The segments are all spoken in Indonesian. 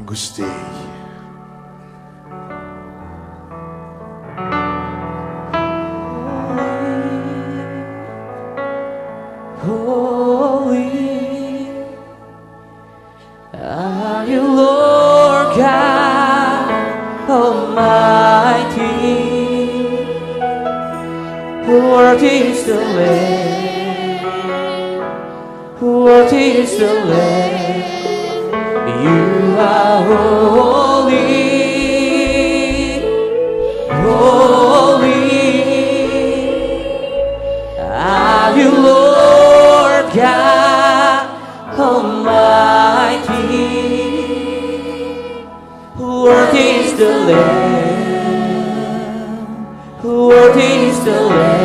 Gusti. Holy are you, Lord God Almighty. Worthy is the Lamb, worthy is the Lamb. You are holy, holy are you, Lord God Almighty. Worthy is the Lamb, worthy is the Lamb.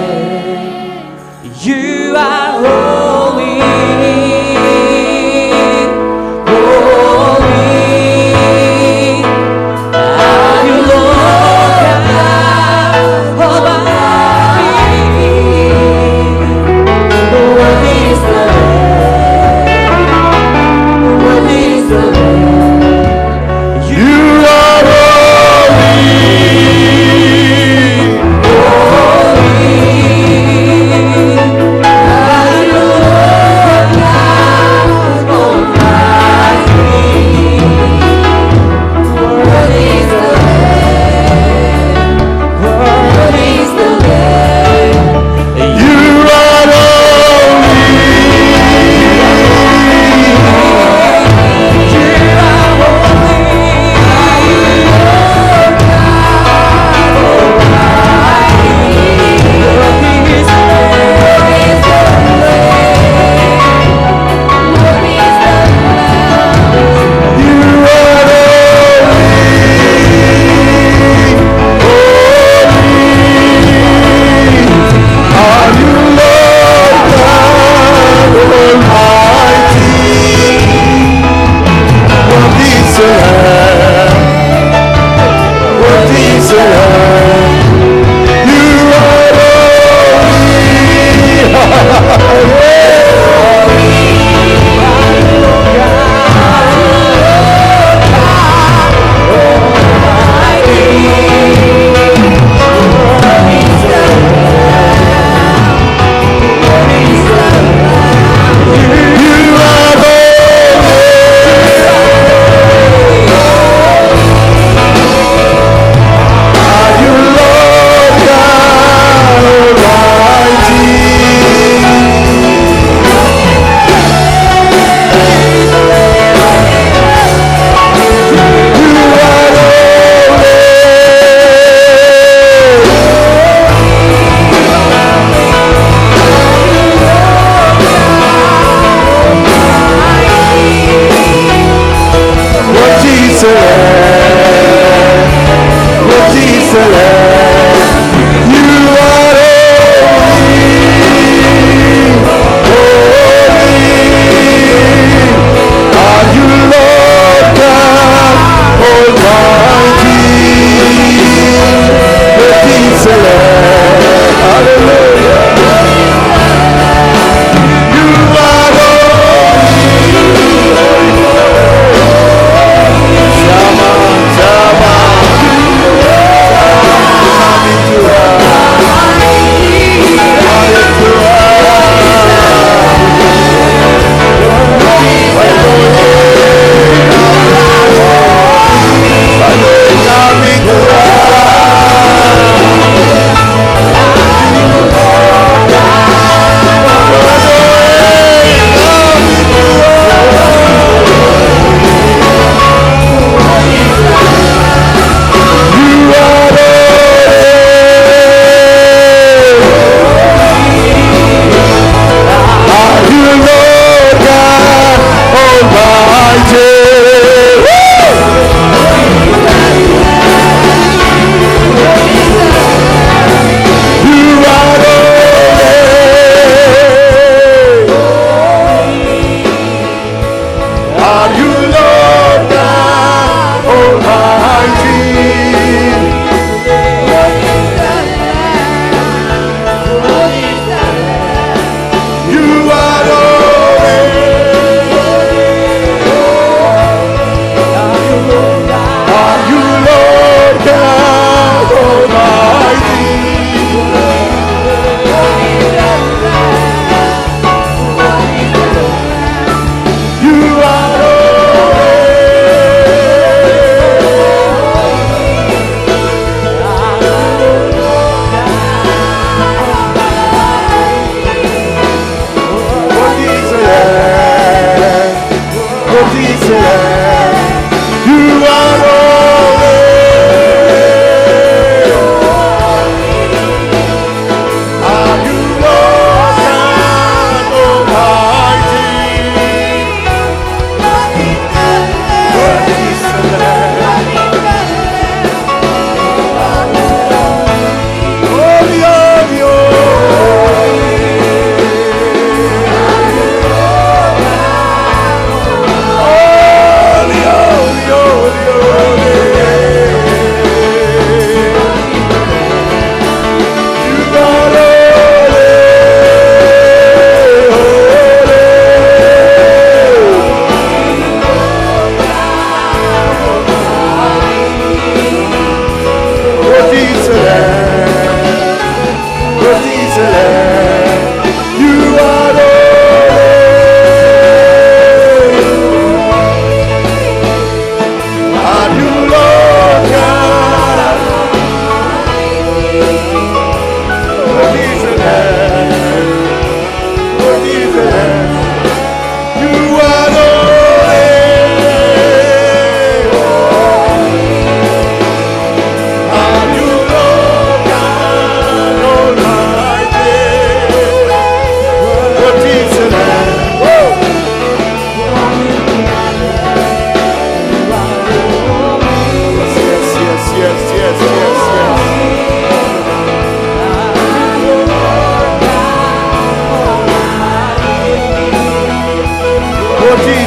You are holy. Holy,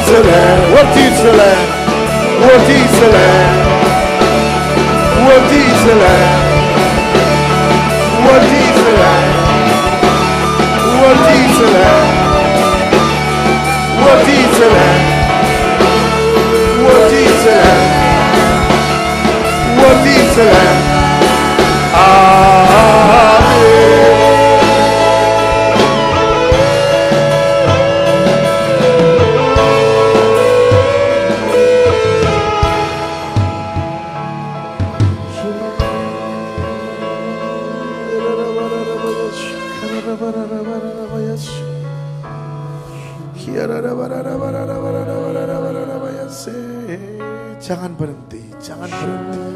is the Lamb? What is the Lamb? What is the Lamb? What is the Lamb? What is the Lamb? What is the Lamb? What is the Lamb? What is the Lamb? What is the Lamb? Jangan berhenti, jangan berhenti.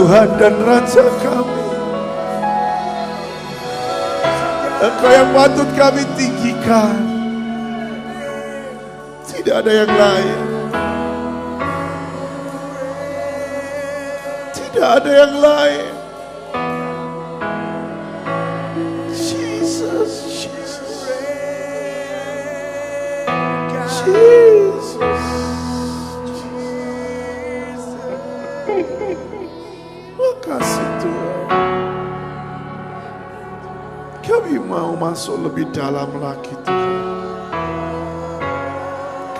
Tuhan dan Raja kami. Engkau yang patut kami tinggikan. Tidak ada yang lain. Tidak ada yang lain. Jesus, Jesus, Jesus. Makasih Tuhan. Kami mau masuk lebih dalam lagi Tuhan.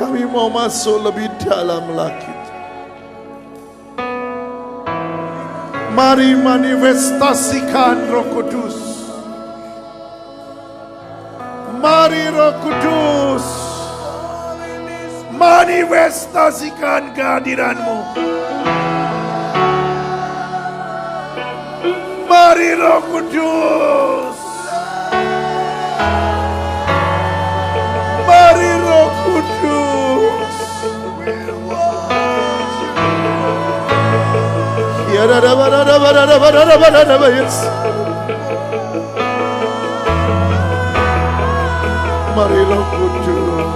Kami mau masuk lebih dalam lagi. Mari manifestasikan Roh Kudus. Mari Roh Kudus manifestasikan kehadiran-Mu. Mari Roh Kudus. Mari Roh Kudus. Ya da ba da ba da ba da ba da ba yes. Mari Roh Kudus.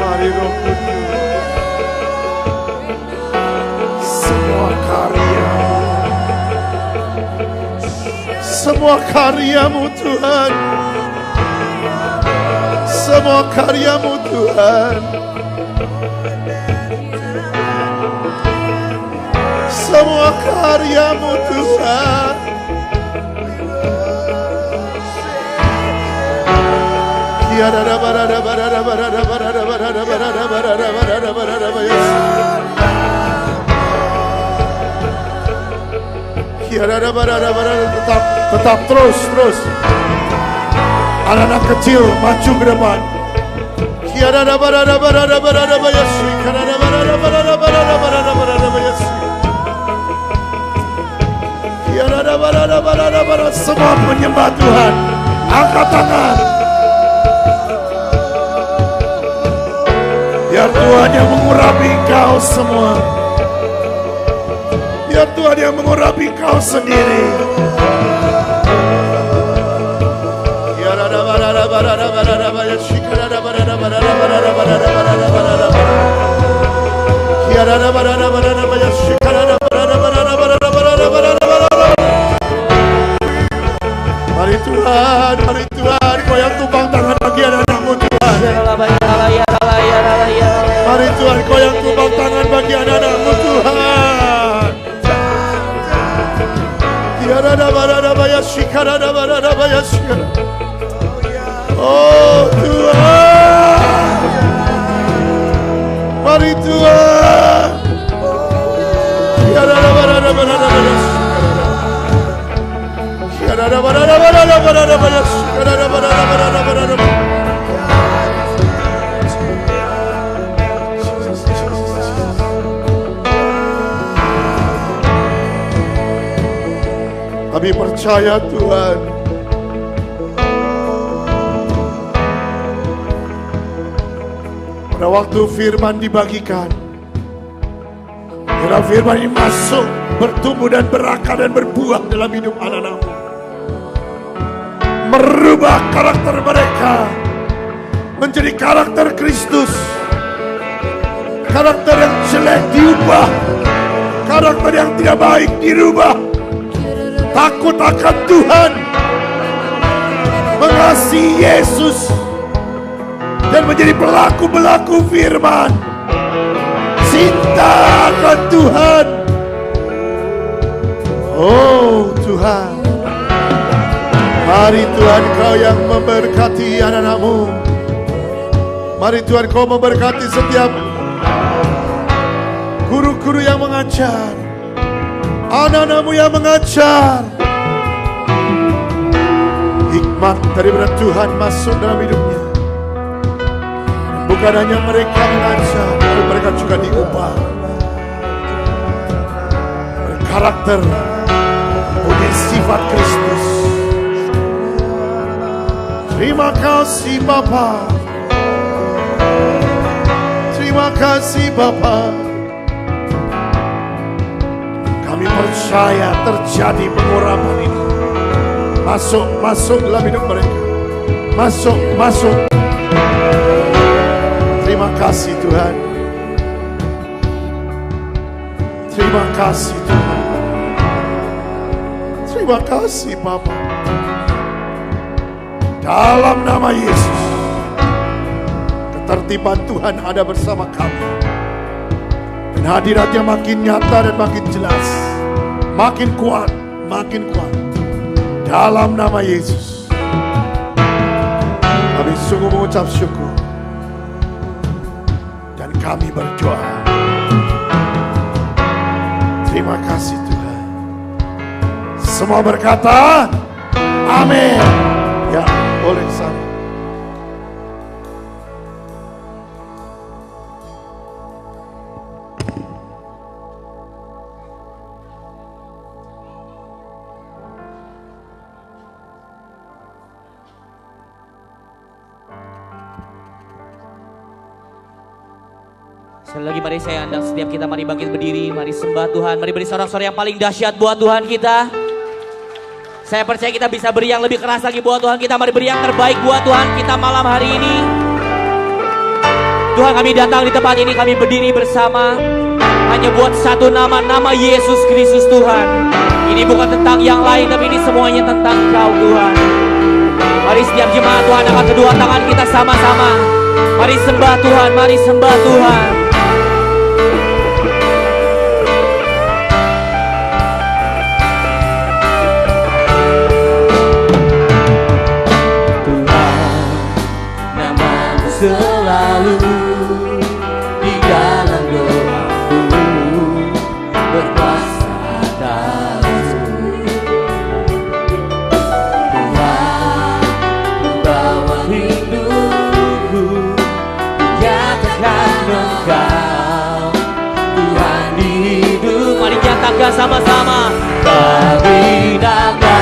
Mari Roh Kudus. Semua karya-Mu Tuhan. Semua karya-Mu Tuhan. Semua karya-Mu Tuhan. Tetap terus. Anak-anak kecil maju ke depan. Semua penyembah Tuhan, angkat tangan. Biar Tuhan yang mengurapi engkau semua. Biar Tuhan yang mengurapi engkau sendiri. Mari Tuhan, Kau yang tumpang tangan bagi anak-anak-Mu Tuhan. Mari Tuhan, Kau yang tumpang tangan bagi anak-anak-Mu Tuhan. Oh Tuhan, mari Tuhan. Kami percaya Tuhan, pada waktu firman dibagikan, kira firman ini masuk, bertumbuh dan berakar dan berbuah dalam hidup anak-anak-Mu, merubah karakter mereka menjadi karakter Kristus. Karakter yang jelek diubah, karakter yang tidak baik dirubah. Takut akan Tuhan, mengasihi Yesus, dan menjadi pelaku-pelaku firman. Cinta akan Tuhan. Oh Tuhan, mari Tuhan Kau yang memberkati anak-anak-Mu. Mari Tuhan Kau memberkati setiap guru-guru yang mengajar, anak-anak-Mu yang mengajar. Hikmat daripada Tuhan masuk dalam hidupnya. Bukan hanya mereka mengajar, tapi mereka juga diubah. Berkarakter, punya sifat Kristus. Terima kasih Bapa. kasih Bapa. Kami percaya terjadi pengurapan ini. Masuk dalam hidup mereka. Masuk. Terima kasih Tuhan. Terima kasih Tuhan. Terima kasih Bapa. Dalam nama Yesus, ketertiban Tuhan ada bersama kami. Dan hadiratnya makin nyata dan makin jelas. Makin kuat. Dalam nama Yesus, kami sungguh mengucap syukur. Dan kami berdoa. Terima kasih Tuhan. Semua berkata, amin. Ya, boleh sana. Sekali lagi mari saya undang setiap kita, mari bangkit berdiri, mari sembah Tuhan, mari beri sorak-sorai yang paling dahsyat buat Tuhan kita. Saya percaya kita bisa beri yang lebih keras lagi buat Tuhan kita, mari beri yang terbaik buat Tuhan kita malam hari ini. Tuhan, kami datang di tempat ini, kami berdiri bersama hanya buat satu nama, nama Yesus Kristus Tuhan. Ini bukan tentang yang lain, tapi ini semuanya tentang Kau Tuhan. Mari setiap jemaat Tuhan angkat kedua tangan kita sama-sama. Mari sembah Tuhan, mari sembah Tuhan. Selalu di dalam doaku berkuasa atasku. Tuhan, membawa hidupku dinyatakan Engkau Tuhan di hidup. Mari nyatakan sama-sama. Bagi nama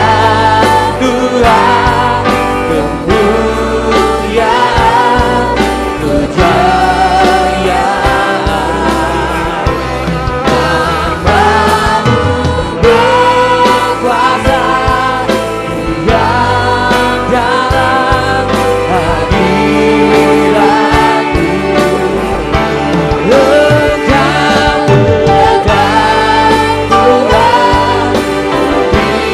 Tuhan kemuliaan, kejayaan, namamu berkuasa yang dalam hadiratku. Engkau Tuhan, Tuhan di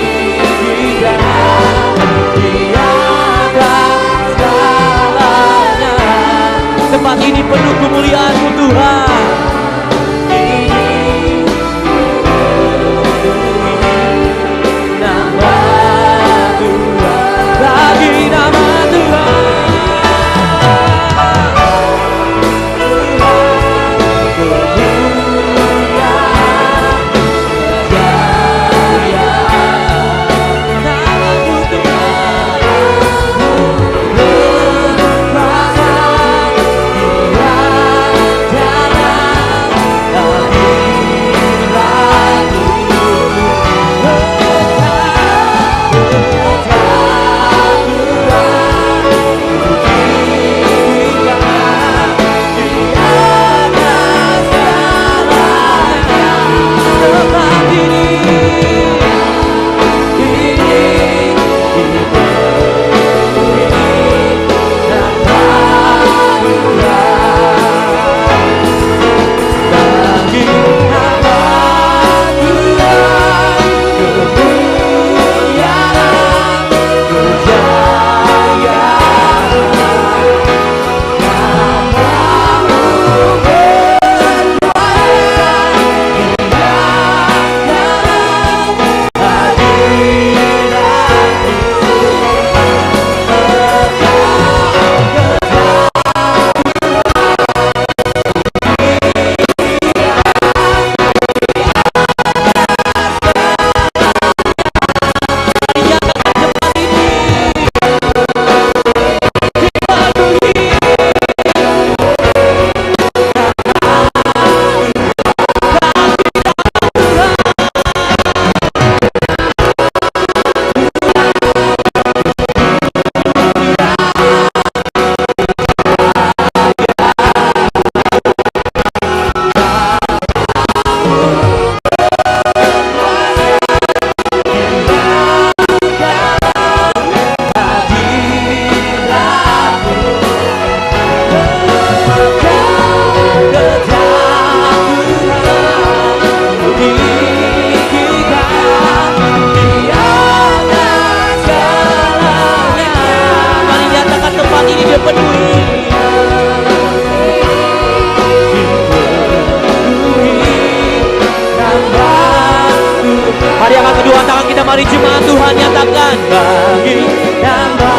Tuhan, nyatakan bagi nama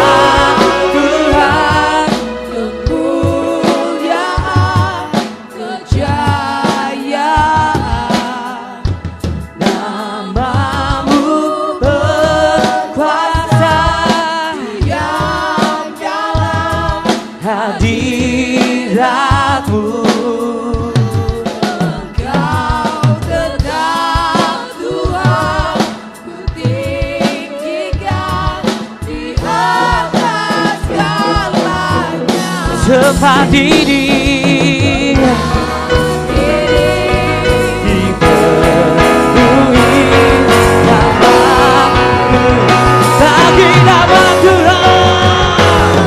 Tuhan kemuliaan, kejayaan. Namamu berkuasa diam dalam hadiratmu. Tempat ini dipenuhi nama-Mu, bagi nama Tuhan,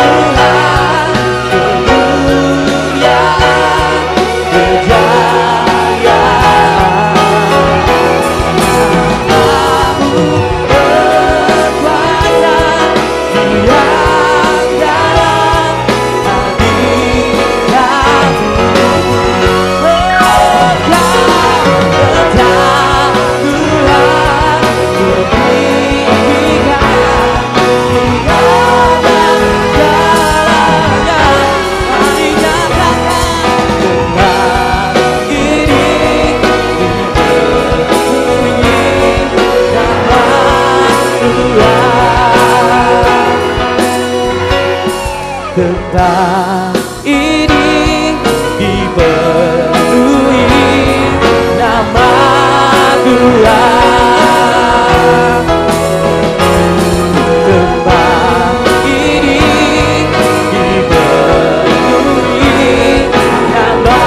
Tuhan kemuliaan, kejayaan. Namamu berkuasa diam dalam tempat ini dipenuhi nama Tuhan. Tempat ini dipenuhi nama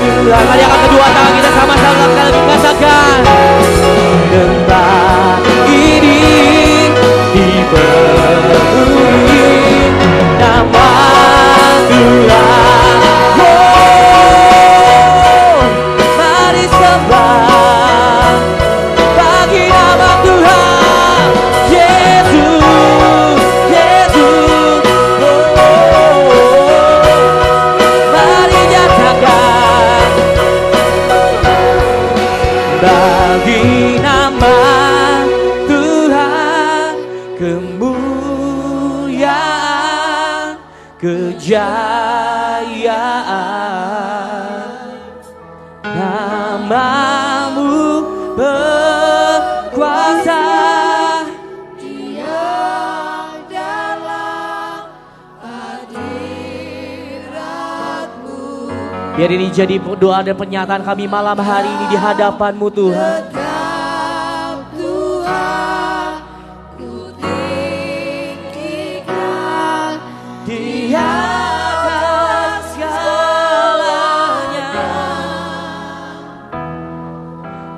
Tuhan. Mari angkat kedua tangan kita sama-sama katakan. Tempat ini dipenuhi nama Tuhan. Oh, mari sembah bagi nama Tuhan Yesus, Yesus. Oh, mari nyatakan bagi nama Tuhan kemuliaan, kejayaan. Namamu berkuasa diam dalam hadirat-Mu. Biar ini jadi doa dan pernyataan kami malam hari ini di hadapan-Mu Tuhan. Di atas segalanya,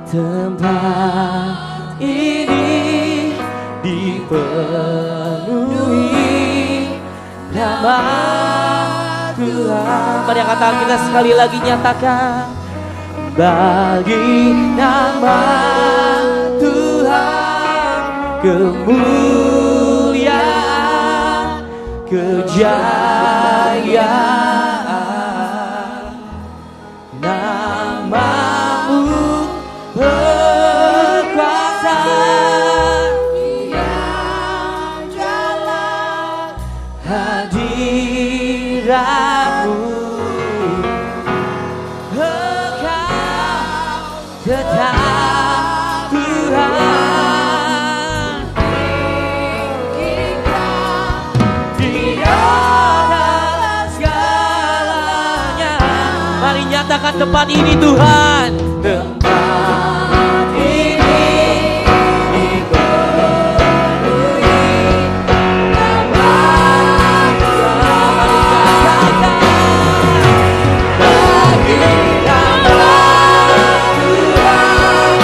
tempat ini dipenuhi nama Tuhan. Mari kata kita sekali lagi nyatakan bagi nama Tuhan kemuliaan, kejayaan. Namamu berkuasa diam dalam hadirat-Mu. Engkau tetap Tuhan, di atas segalanya. Mari nyatakan tempat ini Tuhan, tempat ini dipenuhi nama Tuhan. Bagi nama Tuhan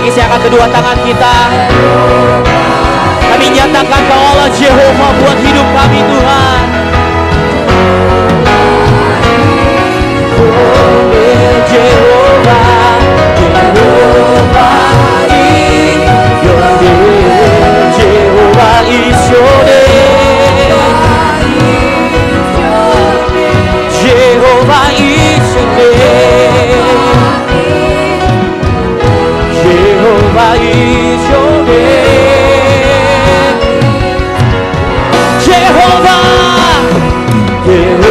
lagi saya angkat kedua tangan kita. Kami nyatakan Kau Allah Jehovah buat hidup kami Tuhan. Jehovah, Jehovah is your name. Jehovah is your name. Jehovah is your name. Jehovah is your name. Jehovah, Jehovah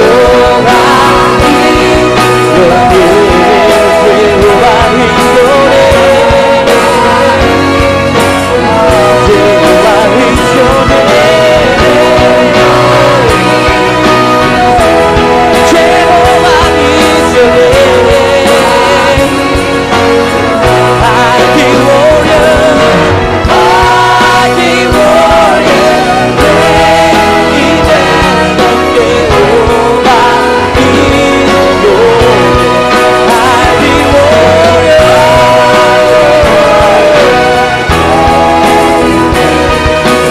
is your name. Jehovah is your name. Jehovah is your name. Jehovah is your name. Mighty warrior, mighty warrior, great in battle. Jehovah is your name. Mighty warrior,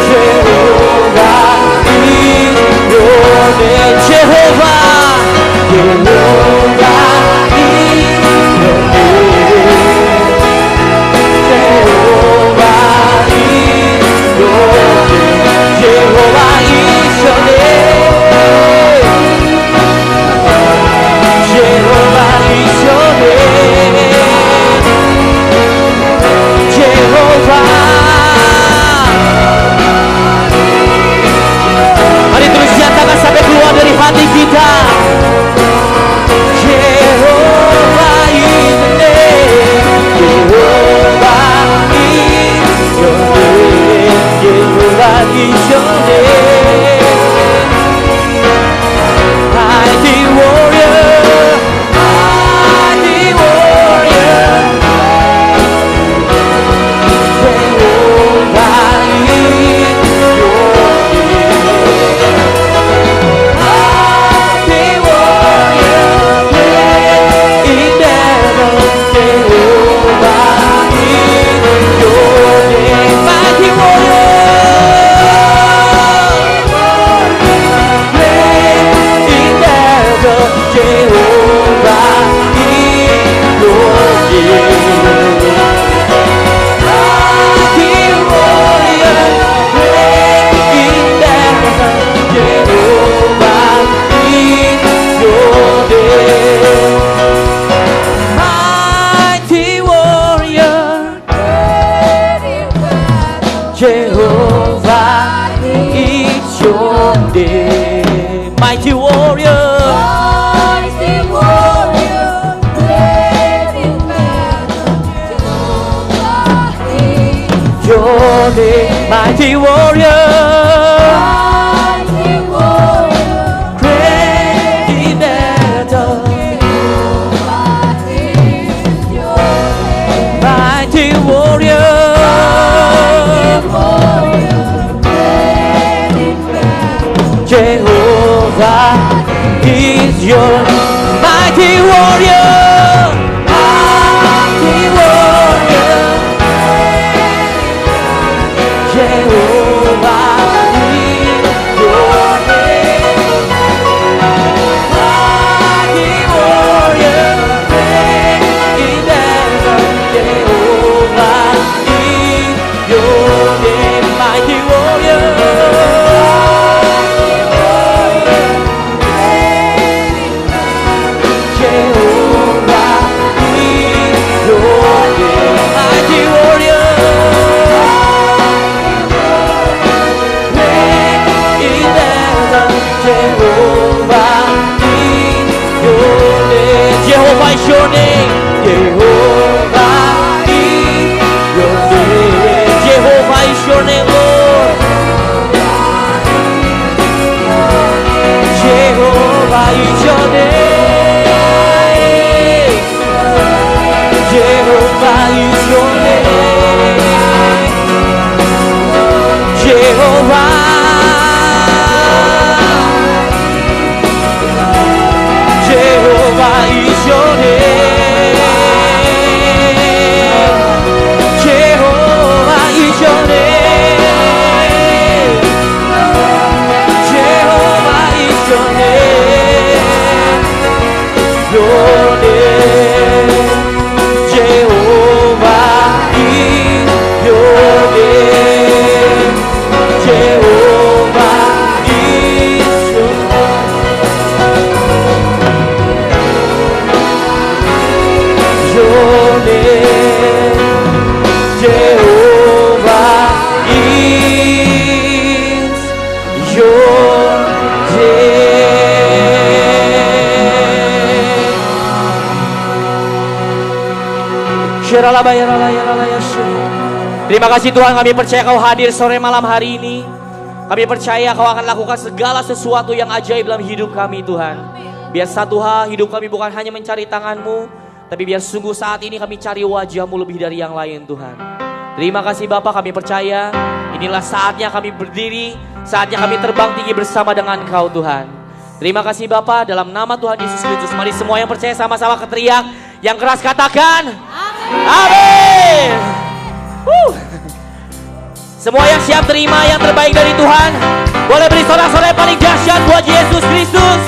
Jehovah is your name. Jehovah, Jehovah is your name. Jehovah is your name. Jehovah is your name. Jehovah is your name. Jehovah. Mari terus nyatakan sampai keluar dari hati kita. Jehovah is the name. Jehovah is your name. Jehovah is your name. Mighty warrior, mighty warrior. Jehovah is your name. Mighty warrior, great in battle. Jehovah is your name. Mighty warrior, great in battle. Jehovah is your name. Mighty warrior, great in battle. Jehovah is your name. Mighty warrior, Jehovah is your name. Mighty warrior, your name. Mighty warrior, great in battle. Mighty warrior, Jehovah is your mighty warrior. Mighty warrior, Jehovah is your name. Mighty warrior, great in battle. Jehovah is your name. Mighty warrior, Jehovah Terima kasih Tuhan, kami percaya Kau hadir sore malam hari ini. Kami percaya Kau akan lakukan segala sesuatu yang ajaib dalam hidup kami Tuhan. Biar satu hal, hidup kami bukan hanya mencari tangan-Mu, tapi biar sungguh saat ini kami cari wajah-Mu lebih dari yang lain Tuhan. Terima kasih Bapa, kami percaya inilah saatnya kami berdiri, saatnya kami terbang tinggi bersama dengan Kau Tuhan. Terima kasih Bapa, dalam nama Tuhan Yesus Kristus. Mari semua yang percaya sama-sama keteriak yang keras katakan amin. Semua yang siap terima yang terbaik dari Tuhan, boleh beri sorak-sorai paling dahsyat buat Yesus Kristus.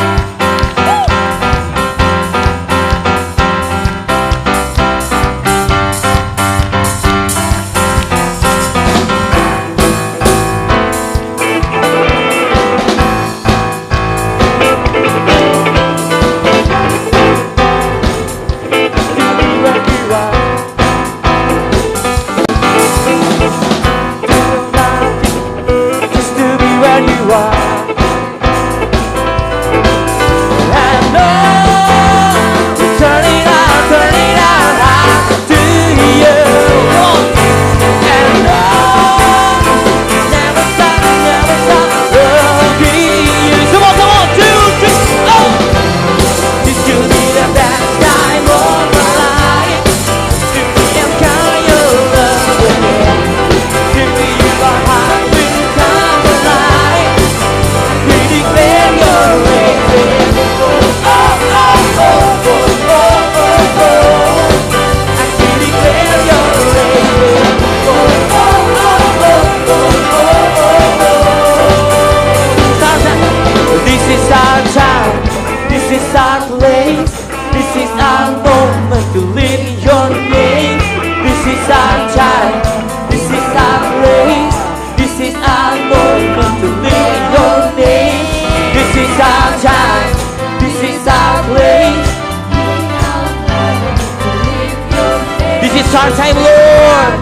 Our time, Lord.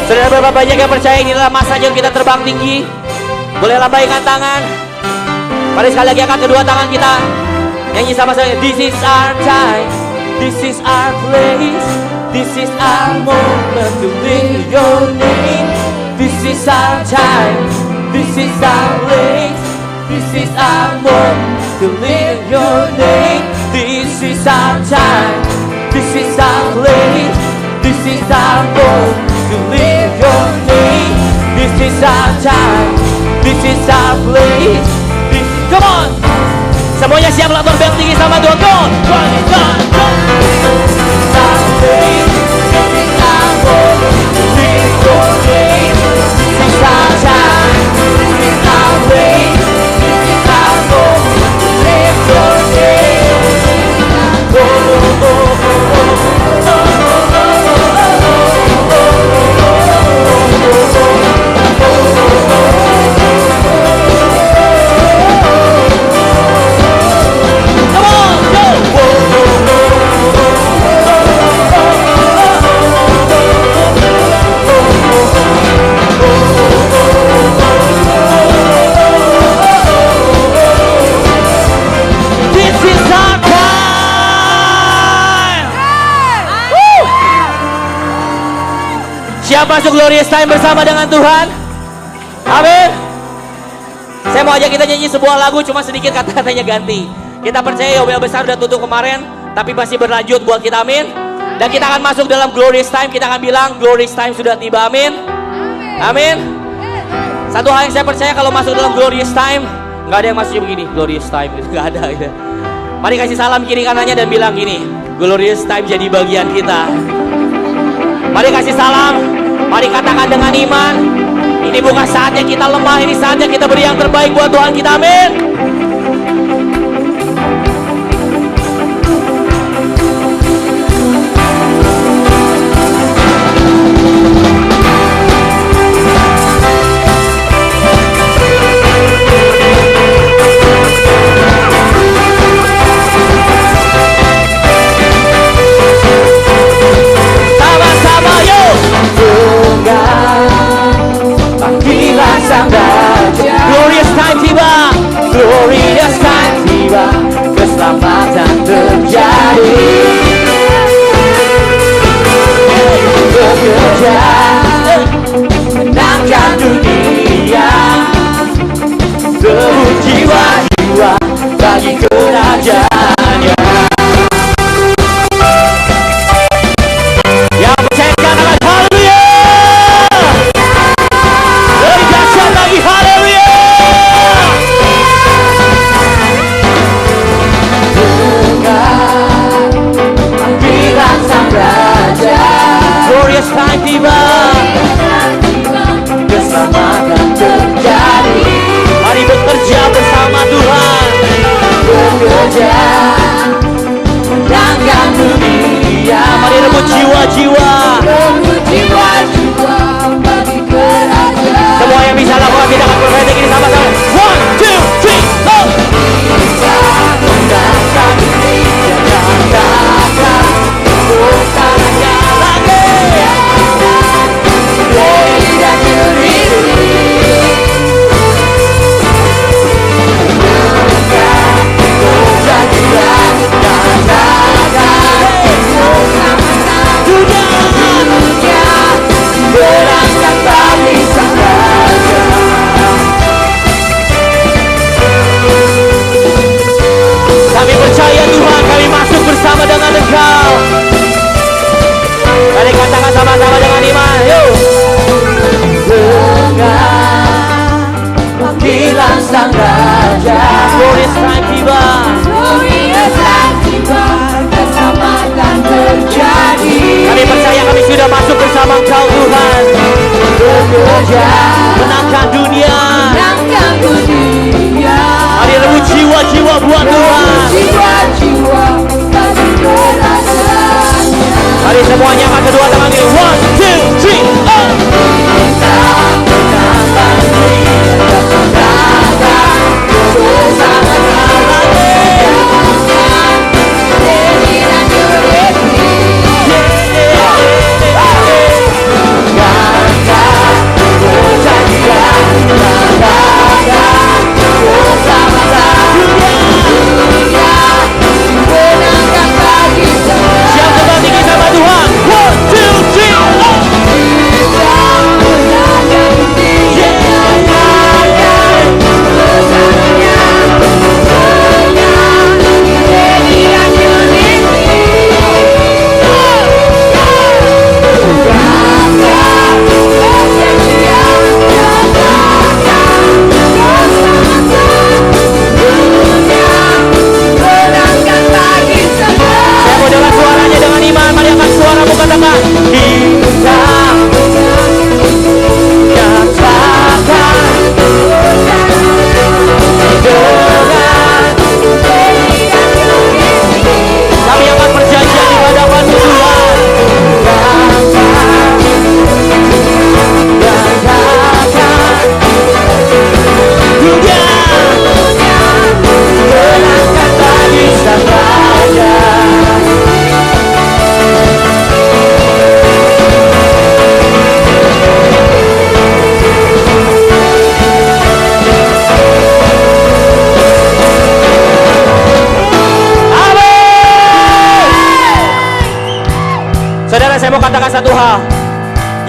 Saudara, berapa banyak yang percaya inilah masanya kita terbang tinggi? Boleh lambaikan tangan. Mari sekali lagi angkat kedua tangan kita, nyanyi sama-sama. This is our time, this is our place, this is our moment to live your name. This is our time, this is our place, this is our moment to live your name. This is our time, this is our place, this is our moment to live your name. This is our time, this is our place. Come on, semuanya siap lakukan bel tinggi sama Tuhan. Go, go, go, go. This is our place, this is our moment to live your name. This is our time, this is our place, this is our moment. Your name. Oh, oh, oh, oh, come on, go! Siap masuk glorious time bersama dengan Tuhan? Amin. Saya mau ajak kita nyanyi sebuah lagu, cuma sedikit kata-katanya ganti. Kita percaya Yobel besar udah tutup kemarin, tapi masih berlanjut buat kita, amin. Dan kita akan masuk dalam glorious time, kita akan bilang glorious time sudah tiba, amin. Amin. Satu hal yang saya percaya kalau masuk dalam glorious time, nggak ada yang masuknya begini, glorious time, nggak ada gitu. Mari kasih salam kiri kanannya dan bilang gini, glorious time jadi bagian kita. Mari kasih salam, mari katakan dengan iman, ini bukan saatnya kita lemah, ini saatnya kita beri yang terbaik buat Tuhan kita, amin. Glorious time tiba, jiwa-jiwa. Semua yang bisa lakukan tindakan profetik ini sama-sama. 1, 2, 3, go! Kami percaya Tuhan, kami masuk bersama dengan Engkau. Mari katakan sama-sama dengan iman. Yuk. Panggilan Sang Raja, glorious time tiba. Keselamatan terjadi. Kami percaya kami sudah masuk bersama Engkau Tuhan. Bekerja, menangkan dunia. Mari rebut jiwa-jiwa buat Tuhan. Mari semuanya angkat kedua tangan ini. 1 hal.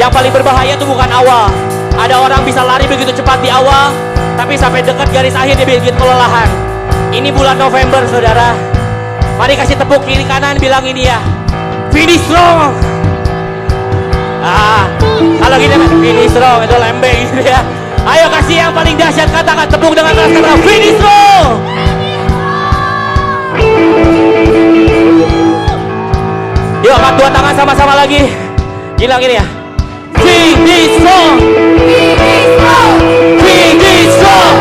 Yang paling berbahaya itu bukan awal. Ada orang bisa lari begitu cepat di awal, tapi sampai dekat garis akhir dia begitu kelelahan. Ini bulan November, saudara. Mari kasih tepuk kiri kanan, bilang ini ya, finish strong. Kalau gini, finish strong, itu lembek gitu ya. Ayo kasih yang paling dahsyat, katakan tepuk dengan keras, katakan finish strong. Yuk angkat dua tangan sama-sama lagi. Bilang ini ya, finish strong, finish strong, finish strong,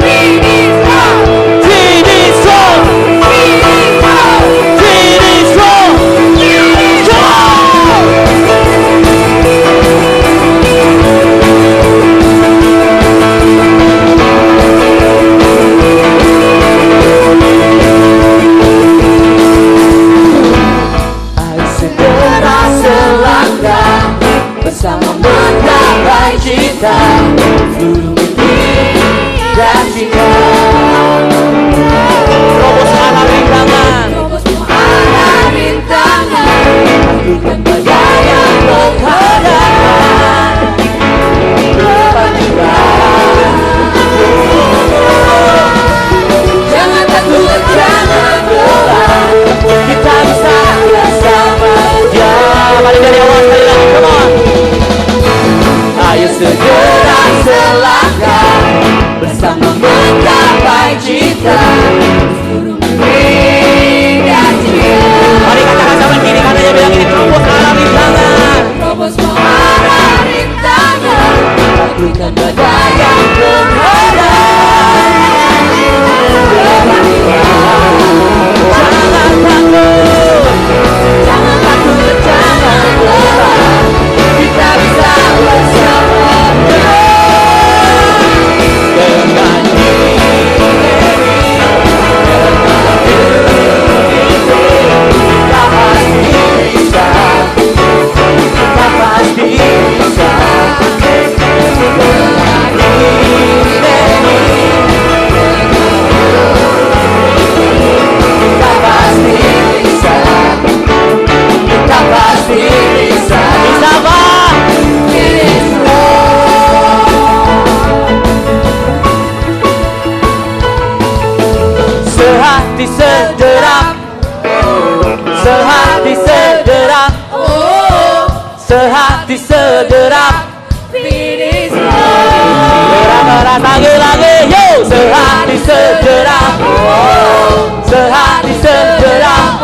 finish strong, finish strong, finish strong, finish strong, finish strong. Segera selangkah bersama mencapai cita. sehati sederap. Finish line. Keras lagi, yo, sehati sederap. Sehati sederap.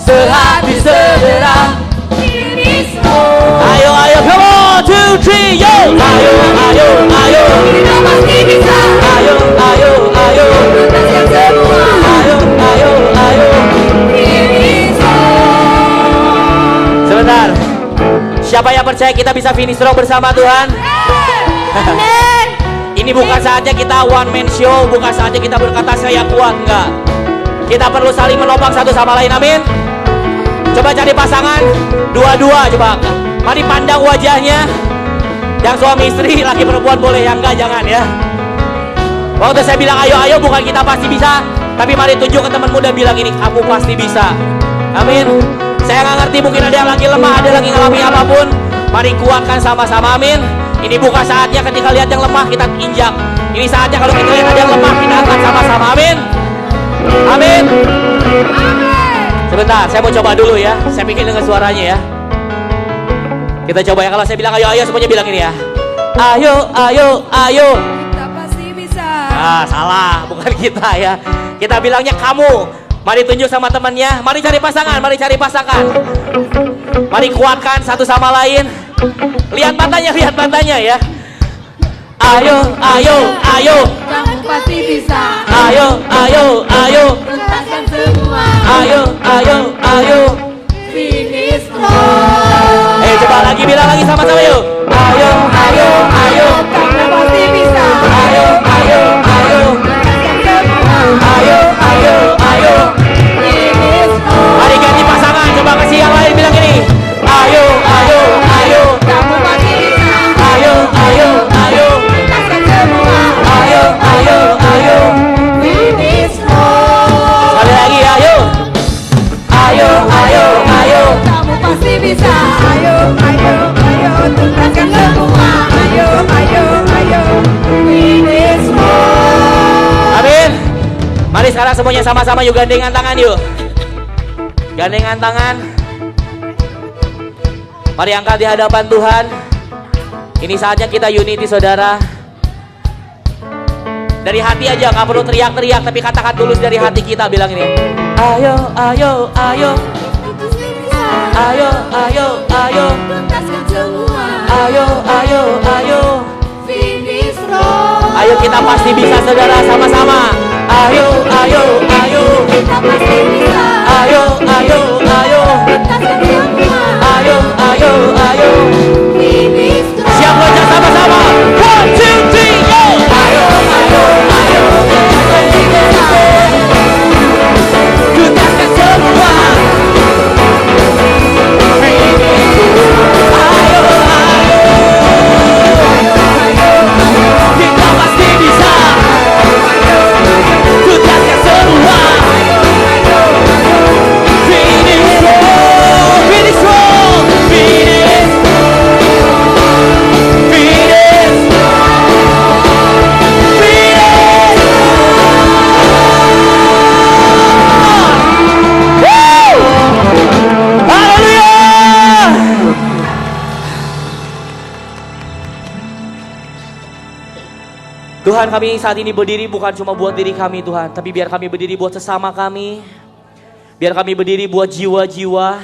Sehati sederap. Finish line. Ayo, come on, 2, 3, yo. Ayo. Kita pasti bisa. Ayo. Tuntaskan semua. Ayo. Finish line. Sebentar. Siapa yang percaya kita bisa finish strong bersama Tuhan? Amin. Ini bukan saatnya kita one man show, bukan saatnya kita berkata saya kuat, enggak. Kita perlu saling menopang satu sama lain, amin. Coba cari pasangan, dua-dua coba. Mari pandang wajahnya. Yang suami istri, laki perempuan boleh, yang enggak jangan ya. Waktu saya bilang ayo, bukan kita pasti bisa, tapi mari tunjuk ke temanmu dan bilang ini, kamu pasti bisa. Amin. Saya nggak ngerti, mungkin ada yang lagi lemah, ada lagi ngalami apapun. Mari kuatkan sama-sama, amin. Ini bukan saatnya ketika lihat yang lemah kita injak. Ini saatnya kalau kita lihat ada yang lemah kita angkat sama-sama, amin. Amin. Sebentar, saya mau coba dulu ya. Saya pikir dengan suaranya ya. Kita coba ya, kalau saya bilang ayo, semuanya bilang ini ya. Ayo. Kita pasti bisa. Ah, salah, bukan kita ya. Kita bilangnya kamu. Mari tunjuk sama temannya. Mari cari pasangan. Mari kuatkan satu sama lain. Lihat matanya ya. Ayo. Kamu pasti bisa. Ayo. Tuntaskan semua. Ayo. Finish line. Coba lagi, bilang lagi sama-sama yuk. Ayo. Kamu pasti bisa. Ayo. Tuntaskan semua. Ayo. Finish line. Mari ganti pasangan. Coba kasih yang lain bilang gini. Ayo. Kamu pasti bisa. Ayo. Tuntaskan semua. Ayo. Finish line. Sekali lagi, ayo. Kamu pasti bisa. Ayo. Tuntaskan semua. Ayo. Finish line. Amin. Mari sekarang semuanya sama-sama yuk, gandengan tangan yuk. Gandengan tangan. Mari angkat di hadapan Tuhan. Ini saatnya kita unity saudara. Dari hati aja, gak perlu teriak-teriak, tapi katakan tulus dari hati kita, bilang ini. Ayo. Tuntaskan semua. Ayo. Finish line. Ayo kita pasti bisa saudara, sama-sama. Ayo. Kita pasti bisa. Ayo. Tuntaskan semua. Ayo. Finish line. Siap loncat sama-sama. 1, 2, 3, go. Ayo. Tuntaskan semua. Kita pasti bisa. Tuntaskan semua. Finish strong. Tuhan, kami saat ini berdiri bukan cuma buat diri kami Tuhan, tapi biar kami berdiri buat sesama kami. Biar kami berdiri buat jiwa-jiwa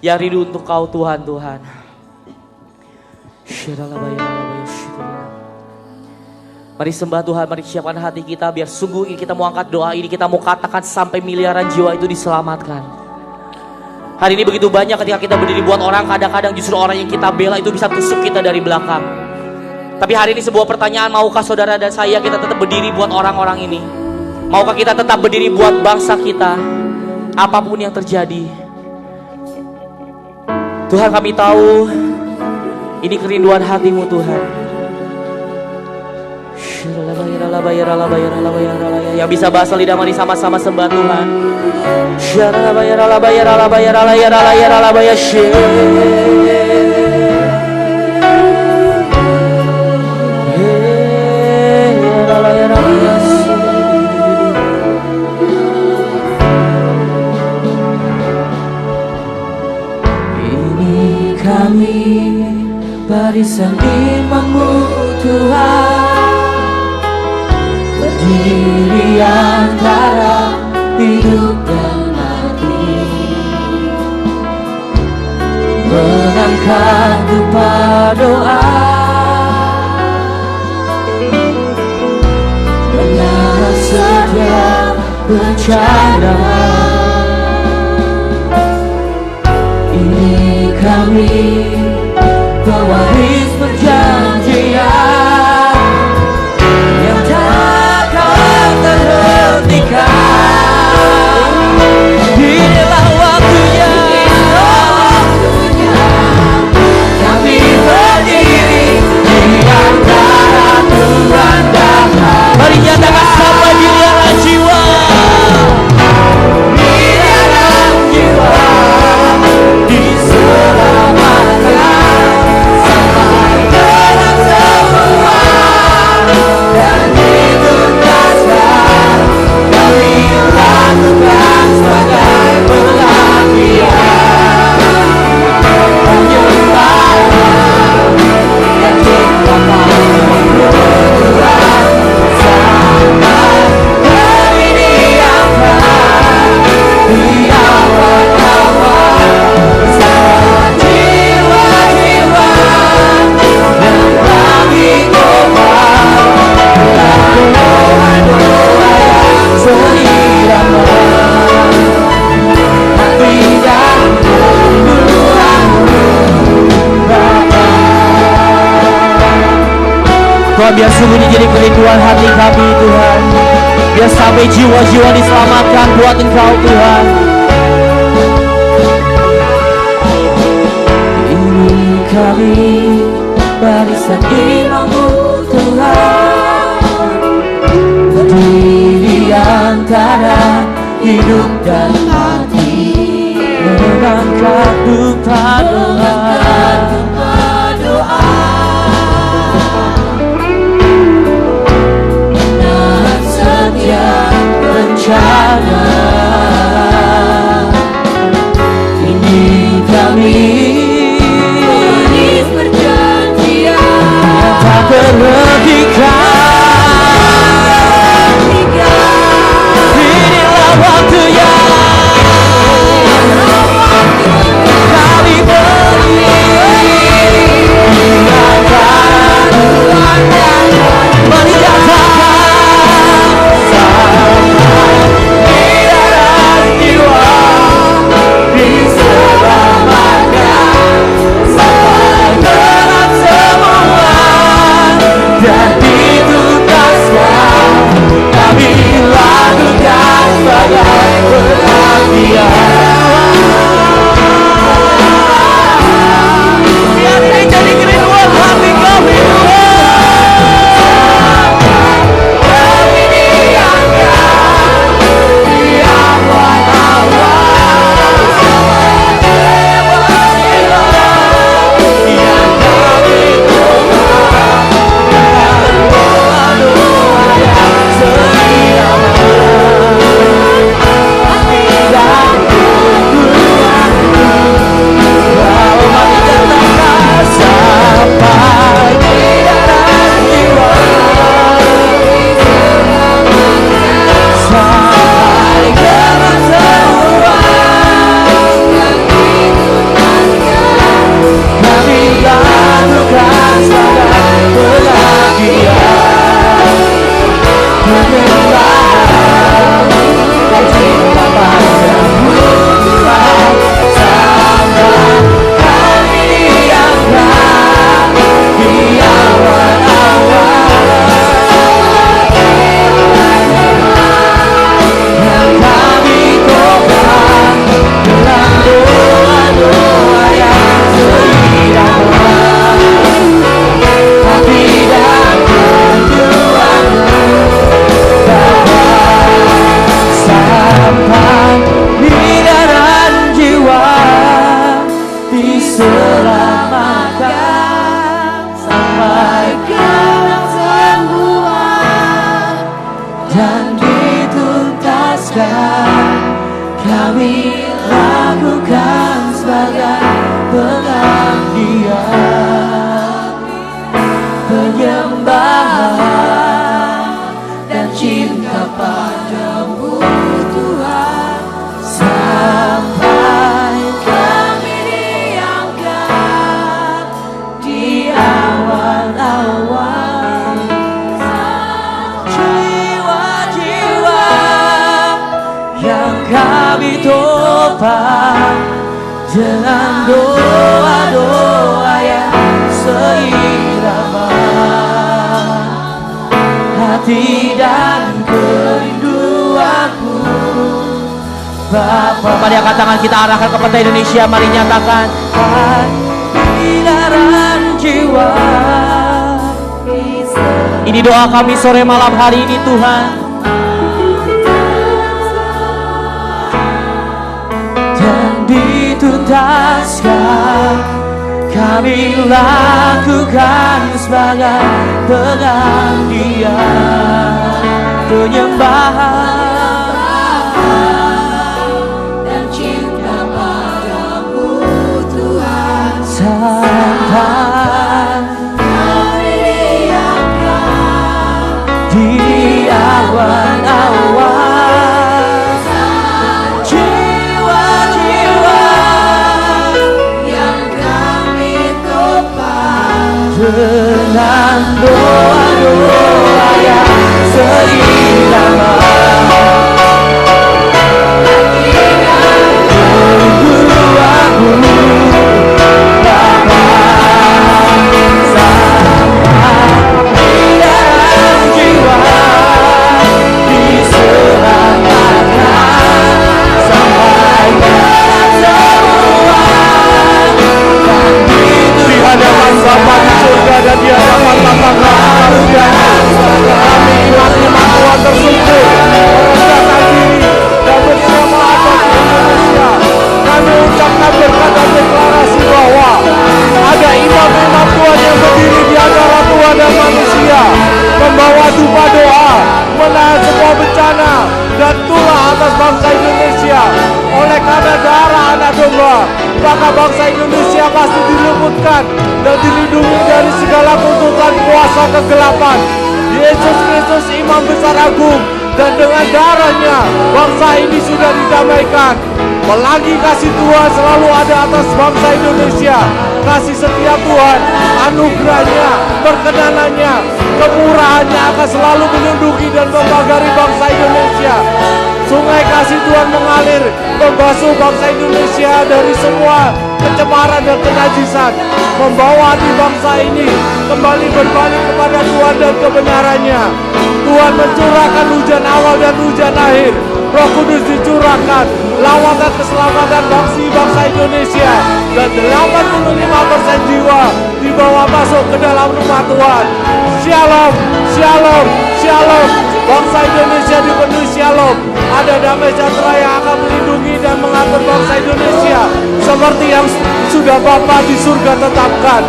yang rindu untuk Kau Tuhan. Mari sembah Tuhan, mari siapkan hati kita biar sungguh kita mau angkat doa ini, kita mau katakan sampai miliaran jiwa itu diselamatkan. Hari ini begitu banyak ketika kita berdiri buat orang, kadang-kadang justru orang yang kita bela itu bisa tusuk kita dari belakang. Tapi hari ini sebuah pertanyaan, maukah saudara dan saya kita tetap berdiri buat orang-orang ini? Maukah kita tetap berdiri buat bangsa kita? Apapun yang terjadi. Tuhan, kami tahu ini kerinduan hati-Mu Tuhan. Yang bisa bahasa lidah, mari sama-sama sembah Tuhan. barisan imam-Mu Tuhan, berdiri antara hidup dan mati, mengangkat dupa doa, menahan setiap bencana. Ini kami, pewaris perjanjian yang takkan terhentikan. Inilah waktunya, kami berdiri di antara Tuhan dan Tuhan. Mari nyatakan sampai di dalam jiwa, di dalam jiwa diselamatkan sampai dalam semua dan dituntaskan. Kami lakukan sebagai pelatihan penyembahan dan cinta Tuhan sampai kami diangkat di awan-awan bersama jiwa-jiwa yang kami kobar dalam doa-doa yang seirama. Hati dan Tuhan Bapa. Tuhan, biar sungguh ini jadi kerinduan hati kami Tuhan, biar sampai jiwa-jiwa diselamatkan buat Engkau Tuhan. Ini kami, barisan imam-Mu Tuhan, berdiri antara hidup dan mati, mengangkat dupa doa, menahan setiap bencana. Ini kami, pewaris perjanjian tak terhentikan. Inilah waktunya, kami berdiri di antara Tuhan dan Tuhan. Mari nyatakan sampai Bapa, dengan doa-doa yang seirama, hati dan kerinduanku Bapa. Mari angkat tangan kita arahkan kepada Indonesia. Mari nyatakan panggilan jiwa. Ini doa kami sore malam hari ini Tuhan. Dan dituntaskan kami lakukan sebagai pengabdian, penyembahan dan cinta padamu Tuhan. sampai di awan-awan jiwa-jiwa Yang kami tumpah dengan doa-doa yang seirama, kerinduanku Bapa, sampai di dalam jiwa diserahkan sampai dalam semua, dan itu Di hadapan Bapa di surga dan di hadapan Bapa kami iman-iman Tuhan tersungkur merendahkan diri dan berserah maaf bagi Indonesia. Kami ucapkan berkat dan deklarasi bahwa ada imam-imam Tuhan yang berdiri di antara Tuhan dan manusia, membawa dupa doa, menahan semua bencana dan tulah atas bangsa Indonesia. Oleh karena darah anak domba, maka bangsa Indonesia pasti diluputkan dan dilindungi dari segala tuntutan kuasa kegelapan. Yesus Kristus Imam Besar Agung, dan dengan darahnya bangsa ini sudah didamaikan. Pelangi kasih Tuhan selalu ada atas bangsa Indonesia. Kasih setia Tuhan, anugerahnya, perkenanannya, kemurahannya akan selalu melindungi dan membagari bangsa Indonesia. Sungai kasih Tuhan mengalir, membasuh bangsa Indonesia dari semua kecemaran dan kenajisan, membawa hati bangsa ini kembali berbalik kepada Tuhan dan kebenarannya. Tuhan mencurahkan hujan awal dan hujan akhir. Roh Kudus dicurahkan, lawatan keselamatan bangsa Indonesia, dan 85% jiwa dibawa masuk ke dalam rumah Tuhan. Shalom, shalom, shalom. Bangsa Indonesia dipenuhi shalom. Ada damai sejahtera yang akan melindungi dan mengatur bangsa Indonesia seperti yang sudah Bapa di surga tetapkan.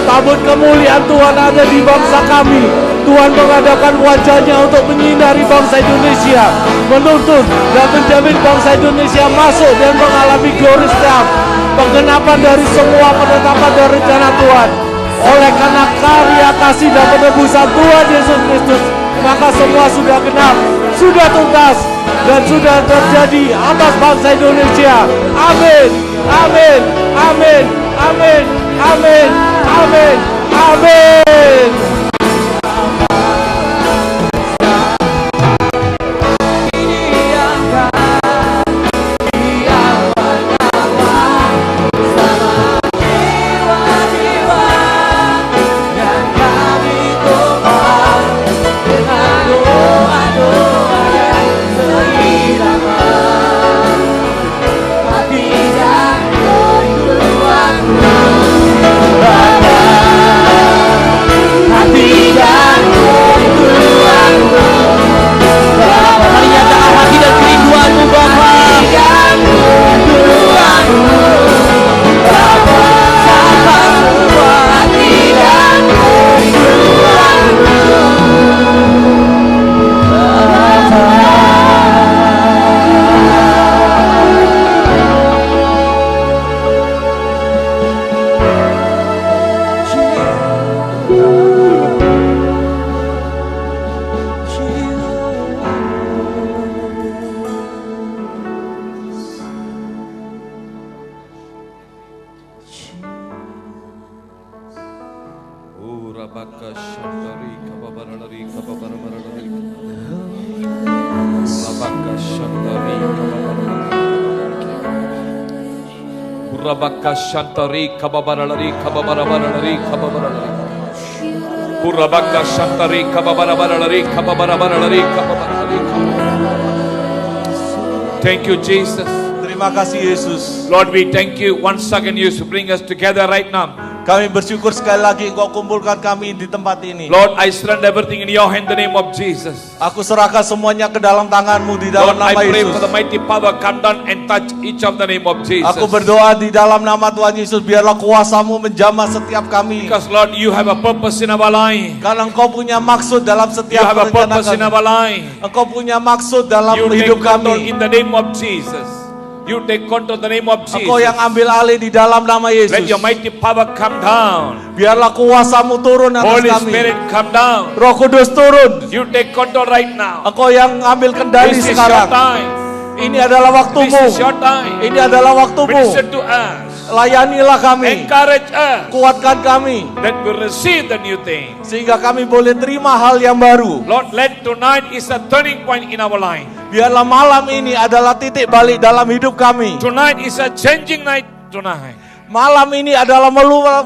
Tabut kemuliaan Tuhan ada di bangsa kami. Tuhan mengadakan wajahnya untuk menyinari bangsa Indonesia, menuntun dan menjamin bangsa Indonesia masuk dan mengalami glorious time, penggenapan dari semua penetapan dan rencana Tuhan. Oleh karena karya kasih dan penebusan Tuhan Yesus Kristus, maka semua sudah genap, sudah tuntas, dan sudah terjadi atas bangsa Indonesia. Amin, amin, amin, amin, amin, amin, amin. Kurabaka Shantari Kababaralari Kababarabaralari Kababaralari. Kurabaka Shantari Kababarabaralari Kababarabaralari Kababaralari. Thank you, Jesus. Terima kasih Yesus. Lord, we thank you once again you bring us together right now. Kami bersyukur sekali lagi Engkau kumpulkan kami di tempat ini. Lord, I surrender everything in your hand in the name of Jesus. Aku serahkan semuanya ke dalam tangan-Mu di dalam Lord, I nama pray Yesus. for the mighty power come down and touch each of the name of Jesus. Aku berdoa di dalam nama Tuhan Yesus, biarlah kuasa-Mu menjamah setiap kami. Because Lord, you have a purpose in our life. Karena Engkau punya maksud dalam You setiap have a rencana purpose in kami. our life. Engkau punya maksud dalam You take hidup control kami. in the name of Jesus. You take control in the name of Engkau yang Jesus. ambil alih di dalam nama Let Yesus. your mighty power come down. Biarlah kuasa-Mu turun atas Holy kami. Spirit come down. Roh Kudus turun. You take control right now. Engkau yang ambil kendali This is your sekarang. time. Ini adalah This waktumu. is your time. Ini adalah waktumu. Minister to us. Layanilah kami. Encourage us Kuatkan kami. that we receive the new thing. Sehingga kami boleh terima hal yang baru. Lord, let tonight is a turning point in our life. Biarlah malam ini adalah titik balik dalam hidup kami. Tonight is a changing night tonight. Malam ini adalah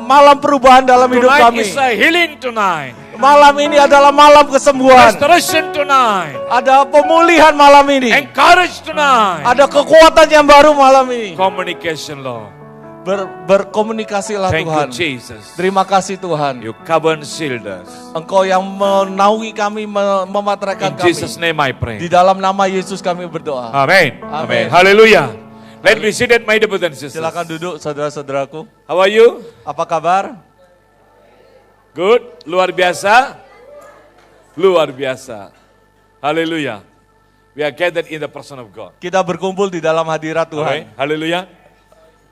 malam perubahan dalam hidup Tonight kami. is a healing tonight. Malam ini adalah malam kesembuhan. Restoration tonight. Ada pemulihan malam ini. Encourage tonight. Ada kekuatan yang baru malam ini. Communication, Lord. Berkomunikasilah Thank Tuhan. you, Jesus. Terima kasih Tuhan. You cover and shield us. Engkau yang menaungi kami, memateraikan In kami. Jesus' name I Di pray. dalam nama Yesus kami berdoa. Amen. Amen. Amen. Hallelujah. Let me see that, my brothers and sisters. Silakan duduk saudara-saudaraku. How are you? Apa kabar? Good. Luar biasa. Luar biasa. Hallelujah. We are gathered in the person of God. Kita berkumpul di dalam hadirat Alright. Tuhan. Hallelujah.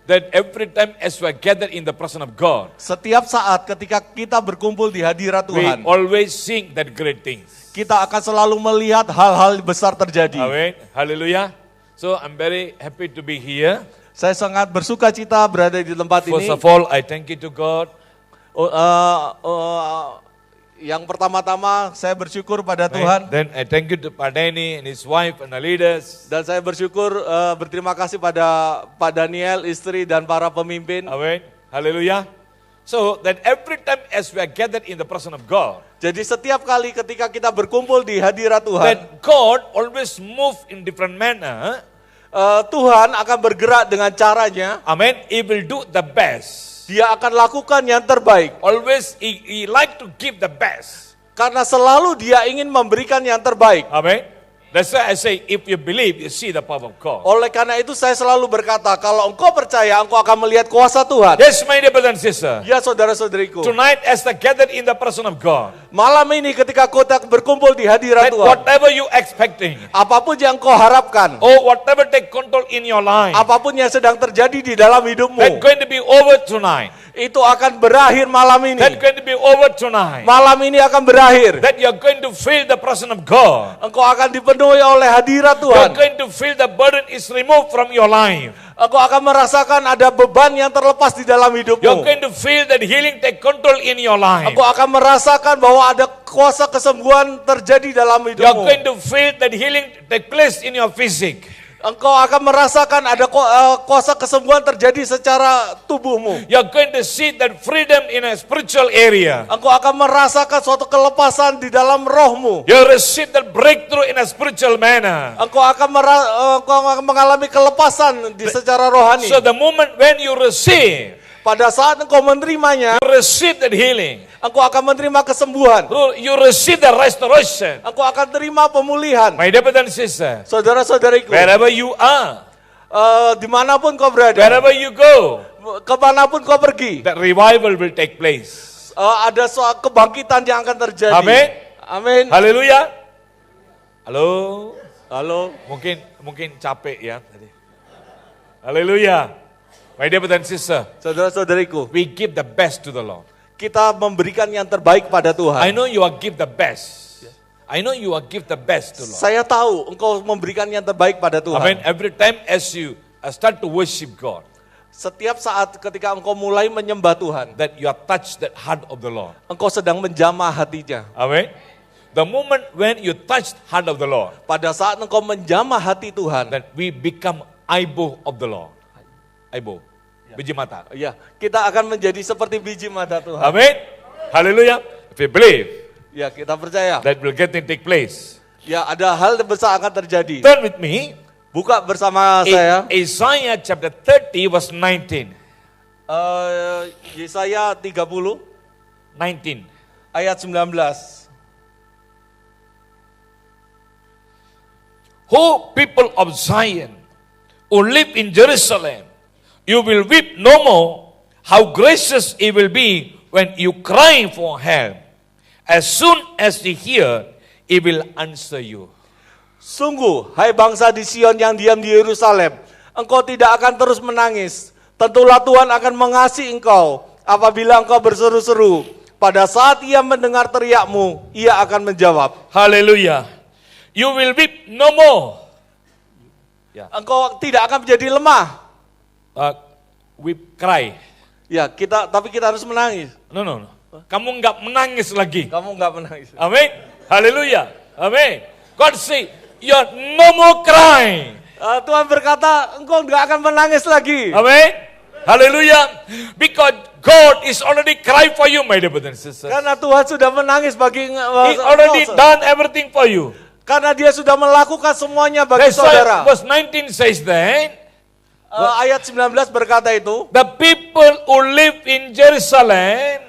That every time as we are gathered in the person of God, Setiap saat ketika kita berkumpul di hadirat we Tuhan, always sing that great things. kita akan selalu melihat hal-hal besar terjadi. Amen. Hallelujah. So I'm very happy to be here. Saya sangat bersuka cita berada di tempat First ini. of all, I thank you to God. Yang pertama-tama saya bersyukur pada Tuhan. Then I thank you to Pak Denny and his wife and the leaders. Dan saya bersyukur berterima kasih pada Pak Daniel, istri dan para pemimpin. Amen. Hallelujah. So that every time as we are gathered in the person of God, Jadi setiap kali ketika kita berkumpul di hadirat Tuhan, that God always move in different manner. Tuhan akan bergerak dengan caranya. Amen. He will do the best. Dia akan lakukan yang terbaik. Always he like to give the best. Karena selalu dia ingin memberikan yang terbaik. Amen. That's why I say, if you believe, you see the power of God. Oleh karena itu saya selalu berkata, kalau engkau percaya, engkau akan melihat kuasa Tuhan. Yes, my dear brother and sister. Ya saudara-saudariku. Tonight, as the gathered in the person of God, Malam ini ketika kita berkumpul di hadirat that Tuhan, whatever you expecting, apapun yang kau harapkan, or whatever take control in your life, apapun yang sedang terjadi di dalam hidupmu, that's going to be over tonight. itu akan berakhir malam ini. That's going to be over tonight. Malam ini akan berakhir. That you're going to feel the presence of God. Engkau akan dipenuhi oleh hadirat You're Tuhan. going to feel the burden is removed from your life. Engkau akan merasakan ada beban yang terlepas di dalam You're hidupmu. going to feel that healing take control in your life. Engkau akan merasakan bahwa ada kuasa kesembuhan terjadi dalam You're hidupmu. going to feel that healing take place in your physique. Engkau akan merasakan ada kuasa kesembuhan terjadi secara tubuhmu. You're going to see that freedom in a spiritual area. Engkau akan merasakan suatu kelepasan di dalam rohmu. You receive that breakthrough in a spiritual manner. Engkau akan mengalami kelepasan di secara rohani. So the moment when you receive, Pada saat engkau menerimanya, you receive that healing. engkau akan menerima kesembuhan. You receive the restoration. Engkau akan terima pemulihan. My dear brothers and sisters, Saudara-saudariku, wherever you are, dimanapun kau berada, wherever you go, kemanapun kau pergi, that revival will take place. ada suatu kebangkitan yang akan terjadi. Amin. Amin. Haleluya. Halo. Halo. Mungkin capek ya tadi. Haleluya. My dear brothers and sisters, Saudara-saudariku, we give the best to the Lord. kita memberikan yang terbaik pada I Tuhan. know you are give the best. I know you are give the best to Lord. Saya tahu engkau memberikan yang terbaik pada Tuhan. Amen. Every time as you start to worship God, Setiap saat ketika engkau mulai menyembah Tuhan, that you are touched that heart of the Lord. engkau sedang menjamah hatinya. Amen. The moment when you touch heart of the Lord, Pada saat engkau menjamah hati Tuhan, that we become aibo of the Lord. Aibo. biji mata. Ya, kita akan menjadi seperti biji mata Tuhan. Amin. Hallelujah. If we believe, Ya, kita percaya. that will get to take place. Ya, ada hal besar akan terjadi. Turn with me. Buka bersama saya. Isaiah chapter 30 verse 19. Yesaya 30 19. ayat 19. Who people of Zion, who live in Jerusalem, you will weep no more. How gracious it will be when you cry for help. As soon as you hear, it will answer you. Sungguh, hai bangsa di Sion yang diam di Yerusalem, engkau tidak akan terus menangis. Tentulah Tuhan akan mengasihi engkau apabila engkau berseru-seru. Pada saat ia mendengar teriakmu, ia akan menjawab. Hallelujah. You will weep no more. Engkau tidak akan menjadi lemah. Weep, cry. Ya, tapi kita harus menangis. No. Kamu enggak menangis lagi. Kamu enggak menangis. Amin. Hallelujah. Amin. God say, you're no more crying. Tuhan berkata, engkau enggak akan menangis lagi. Amin. Hallelujah. Because God is already crying for you, my dear brothers and sisters. Karena Tuhan sudah menangis bagi He already done everything for you. Karena dia sudah melakukan semuanya bagi That's why saudara. verse 19 says that Ayat 19 berkata itu, the people who live in Jerusalem,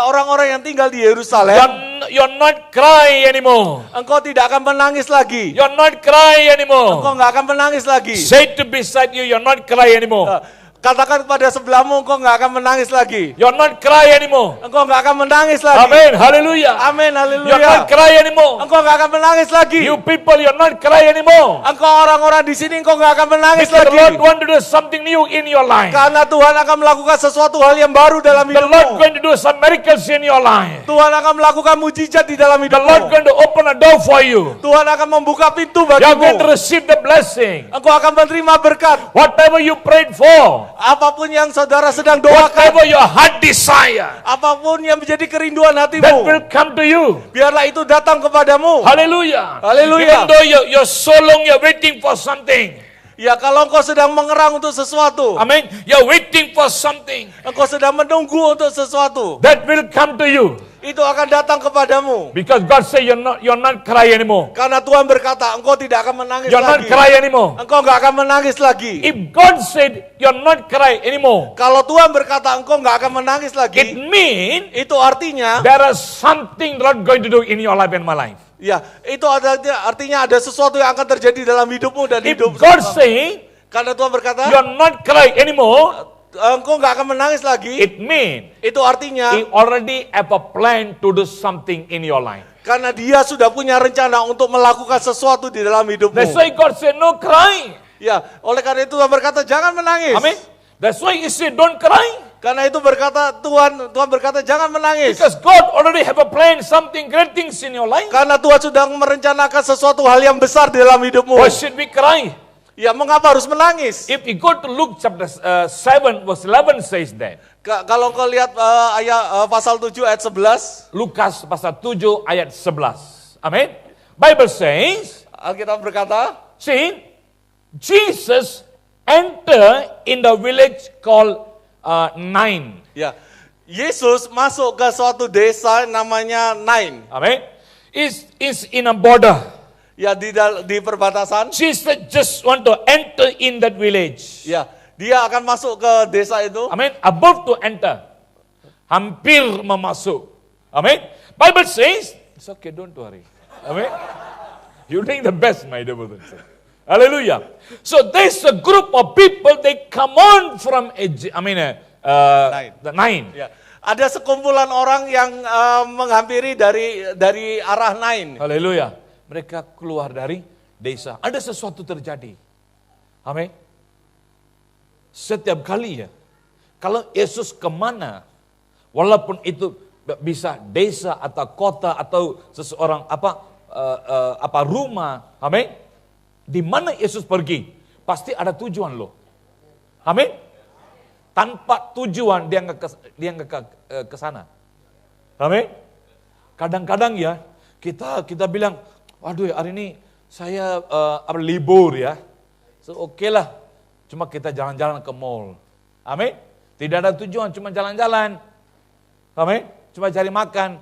orang-orang yang tinggal di Yerusalem, you're not crying anymore. engkau tidak akan menangis lagi. You're not crying Engkau anymore. nggak akan menangis lagi. Say to beside you, you're not crying anymore. Katakan kepada sebelahmu, engkau nggak akan menangis lagi. You're not crying anymore. Engkau nggak akan menangis lagi. Amen. Hallelujah. Amin, You're haleluya. not crying anymore. Engkau nggak akan menangis lagi. You people, you're not crying anymore. Engkau orang-orang di sini, engkau nggak akan menangis Because the lagi. Lord want to do something new in your life. Karena Tuhan akan melakukan sesuatu hal yang baru dalam The Lord hidupmu. going to do some miracles in your life. Tuhan akan melakukan mujizat di dalam The Lord hidupmu. going to open a door for you. Tuhan akan membuka pintu You are going to bagimu. receive the blessing. Engkau akan menerima berkat. Whatever you prayed for, Apapun yang saudara sedang doakan, whatever your heart desire, apapun yang menjadi kerinduan that hatimu, will come to you. biarlah itu datang kepadamu. Hallelujah. Hallelujah. Even though you're so long, you're waiting for something. Ya, kalau engkau sedang mengerang untuk sesuatu, Amen. You're waiting for something engkau sedang menunggu untuk sesuatu, that will come to you. itu akan datang kepadamu. Because God say you're not crying anymore. Karena Tuhan berkata, engkau tidak akan menangis You're not lagi. crying anymore. Engkau nggak akan menangis lagi. If God said you're not crying anymore, Kalau Tuhan berkata, engkau nggak akan menangis it lagi, means itu artinya, there is something God going to do in your life and my life. ya, itu artinya ada sesuatu yang akan terjadi dalam hidupmu dan If hidup. God saying Karena Tuhan berkata, you're not crying anymore, engkau nggak akan menangis lagi, it means itu artinya He already have a plan to do something in your life. karena dia sudah punya rencana untuk melakukan sesuatu di dalam hidupmu. That's why God said no crying. Ya, oleh karena itu Tuhan berkata jangan menangis. Amen. That's why He said don't cry. Karena itu berkata Tuhan berkata jangan menangis. Because God already have a plan, something great things in your life. Karena Tuhan sudah merencanakan sesuatu hal yang besar di dalam hidupmu. Why should we cry? Ya, mengapa harus menangis? If you go to Luke chapter 7 verse 11 says that. Kalau kau lihat pasal 7 ayat 11, Lukas pasal 7 ayat 11. Amen. Bible says, Alkitab berkata, see, Jesus enter in the village called Nain. ya, Yesus masuk ke suatu desa namanya Nain. Amen. Is in a border. Ya, di perbatasan. Jesus just want to enter in that village. Ya, dia akan masuk ke desa itu. Amen. About to enter. Hampir memasuk. Amen. Bible says, it's okay, don't worry. Amen. You're doing the best, my dear brothers. Hallelujah. So there's a group of people, they come on from, the Nain. Ya, ada sekumpulan orang yang menghampiri dari arah Nain. Haleluya. Mereka keluar dari desa. Ada sesuatu terjadi. Amin. Setiap kali ya, kalau Yesus kemana, walaupun itu bisa desa atau kota atau seseorang rumah, amin. Di mana Yesus pergi, pasti ada tujuan loh. Amin. Tanpa tujuan dia nggak ke sana. Amin. Kadang-kadang ya kita bilang, waduh hari ini saya libur ya. So oke lah, cuma kita jalan-jalan ke mall. Amin. Tidak ada tujuan, cuma jalan-jalan. Amin. Cuma cari makan.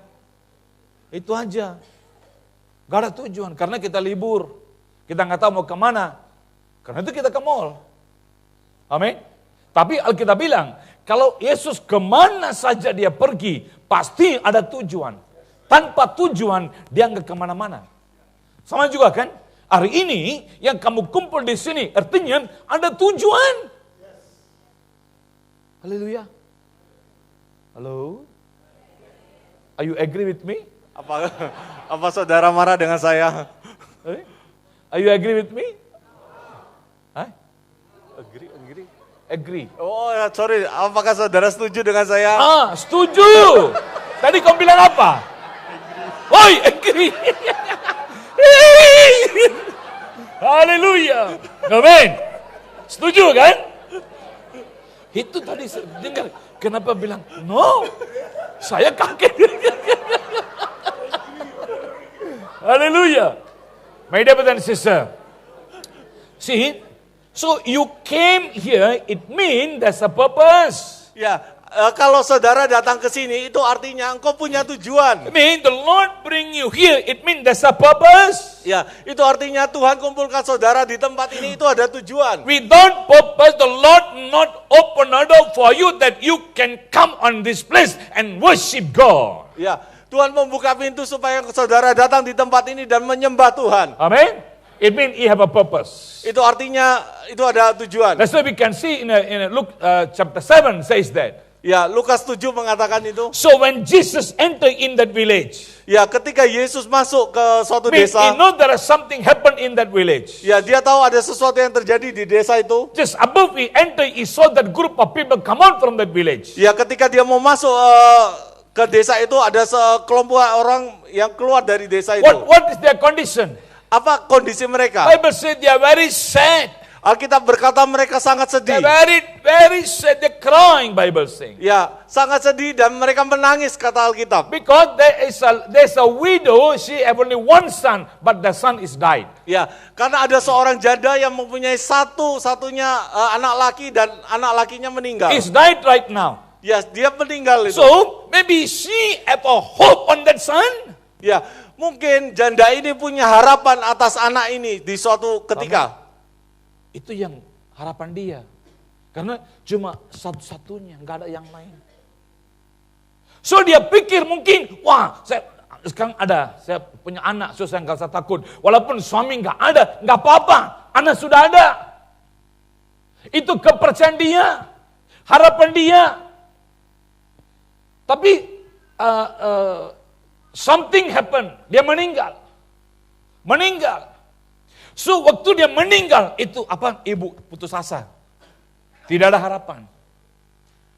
Itu aja. Gak ada tujuan, karena kita libur. Kita nggak tahu mau kemana. Karena itu kita ke mall. Amin. Tapi Alkitab bilang, kalau Yesus kemana saja dia pergi, pasti ada tujuan. Tanpa tujuan, dia nggak kemana-mana. Sama juga kan? Hari ini yang kamu kumpul di sini, artinya ada tujuan. Haleluya. Halo? Are you agree with me? Apa saudara marah dengan saya? Are you agree with me? Hah? Agree. Agree. Oh, sorry. Apakah saudara setuju dengan saya? Setuju. Tadi kau bilang apa? Oi, agree. Haleluya. Amin. Setuju kan? Itu tadi dengar. Kenapa bilang no? Saya kaget. Haleluya. My dear brother and sister. See, so you came here, it means there's a purpose. Ya, kalau saudara datang ke sini itu artinya engkau punya tujuan. I mean, the Lord bring you here, it means there's a purpose. Ya, itu artinya Tuhan kumpulkan saudara di tempat ini itu ada tujuan. Without purpose, the Lord not open a door for you that you can come on this place and worship God. Ya, Tuhan membuka pintu supaya saudara datang di tempat ini dan menyembah Tuhan. Amen. It means you have a purpose. Itu artinya itu ada tujuan. That's why we can see in Luke chapter 7 says that. Ya, Lukas 7 mengatakan itu. So when Jesus entered in that village, Ya, ketika Yesus masuk ke suatu he desa, know there is something happen in that village. ya dia tahu ada sesuatu yang terjadi di desa itu. Just above he entered, he saw that group of people come out from that village. Ya, ketika dia mau masuk ke desa itu ada sekelompok orang yang keluar dari desa itu. What is their condition? Apa kondisi mereka? Bible said they are very sad. Alkitab berkata mereka sangat sedih. They're very sad. They're crying, Bible saying. Ya, sangat sedih dan mereka menangis kata Alkitab. Because there's a widow, she have only one son, but the son is died. Ya, karena ada seorang janda yang mempunyai satu-satunya anak laki dan anak lakinya meninggal. He's died right now. Ya, dia meninggal itu. So maybe she have a hope on that son. Ya, mungkin janda ini punya harapan atas anak ini di suatu ketika. Itu yang harapan dia. Karena cuma satu-satunya, nggak ada yang lain. So dia pikir mungkin, wah, sekarang saya punya anak, so saya nggak usah takut. Walaupun suami nggak ada, nggak apa-apa, anak sudah ada. Itu kepercayaan dia, harapan dia. Tapi something happen, dia meninggal. So waktu dia meninggal, itu apa? Ibu putus asa. Tidak ada harapan.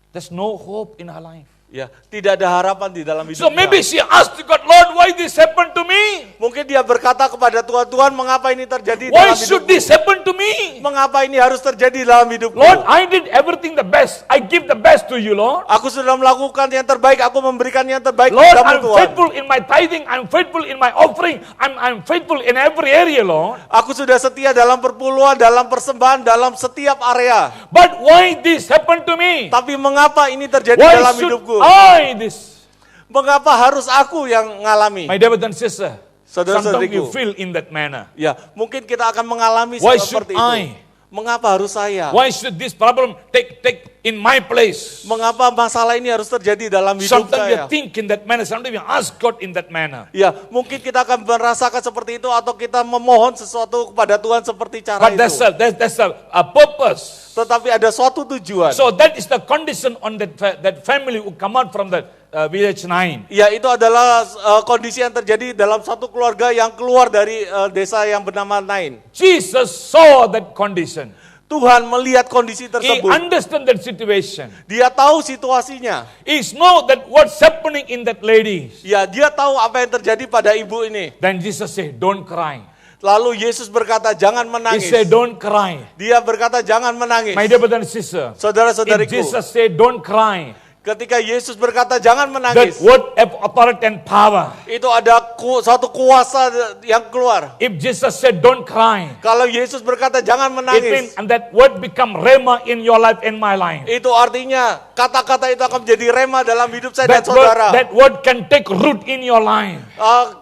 There's no hope in her life. Ya, tidak ada harapan di dalam hidupnya. So maybe she asked God, Lord, why this happened to me? Mungkin dia berkata kepada Tuhan, Tuhan, mengapa ini terjadi Why dalam should hidupku? this happen to me? Mengapa ini harus terjadi dalam hidupku? Lord, I did everything the best. I give the best to you, Lord. Aku sudah melakukan yang terbaik, aku memberikan yang terbaik Lord, kepadamu, I'm Tuhan. faithful in my tithing. I'm faithful in my offering. I'm faithful in every area, Lord. Aku sudah setia dalam perpuluhan, dalam persembahan, dalam setiap area. But why this happened to me? Tapi mengapa ini terjadi Why dalam should hidupku? I this? Mengapa harus aku yang ngalami? My dear brother and sister, Saudara-saudariku. sometimes you feel in that manner. Ya, mungkin kita akan mengalami Why seperti should itu. I? Mengapa harus saya? Why should this problem take in my place? Mengapa masalah ini harus terjadi dalam hidup Sometimes we saya? think in that manner. Sometimes we ask God in that manner. Ya, mungkin kita akan merasakan seperti itu atau kita memohon sesuatu kepada Tuhan seperti cara But itu. that's a purpose. Tetapi ada suatu tujuan. So that is the condition on that family who come out from the village 9. Ya, itu adalah kondisi yang terjadi dalam satu keluarga yang keluar dari desa yang bernama Nain. Jesus saw that condition. Tuhan melihat kondisi He tersebut. understand that situation. Dia tahu situasinya. He know that what's happening in that lady. Ya, dia tahu apa yang terjadi pada ibu ini. Then Jesus said, don't cry. Lalu Yesus berkata, jangan He menangis. said, don't cry. Dia berkata, jangan menangis. My dear brother and sister, if Saudara-saudariku, Jesus said, don't cry, Ketika Yesus berkata jangan that menangis, word have authority and power. itu ada suatu kuasa yang keluar. If Jesus said don't cry, Kalau Yesus berkata jangan it menangis, means and that word become rhema in your life and my life. itu artinya kata-kata itu akan menjadi rema dalam hidup saya dan saudara. That word can take root in your life.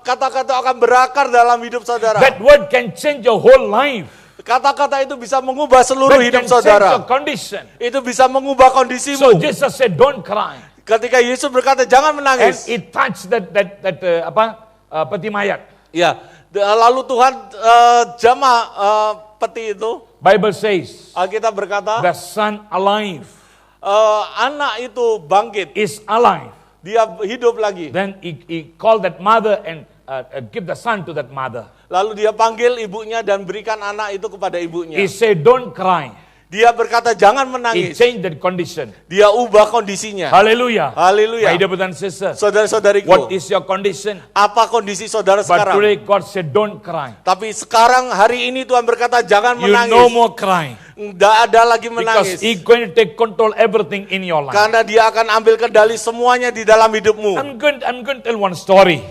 Kata-kata akan berakar dalam hidup saudara. That word can change your whole life. Kata-kata itu bisa mengubah seluruh That hidup can change saudara. your condition. Itu bisa mengubah So kondisimu. Jesus said don't cry. Ketika Yesus berkata jangan And menangis, it touched that peti mayat. ya, lalu Tuhan jamah peti itu. Bible says Alkitab berkata, the son alive anak itu bangkit, is alive. dia hidup lagi. Then he called that mother and give the son to that mother. Lalu dia panggil ibunya dan berikan anak itu kepada He ibunya. said don't cry. Dia berkata jangan He menangis. changed that condition. Dia ubah kondisinya. Hallelujah. Haleluya. My dear brothers and sisters, Saudara-saudariku, what is your condition? apa kondisi saudara But sekarang? today God said don't cry. Tapi sekarang hari ini Tuhan berkata jangan You menangis. no more crying. Tidak ada lagi Because menangis. He's going to take control everything in your life. Karena dia akan ambil kendali semuanya di dalam hidupmu. I'm going to tell one story.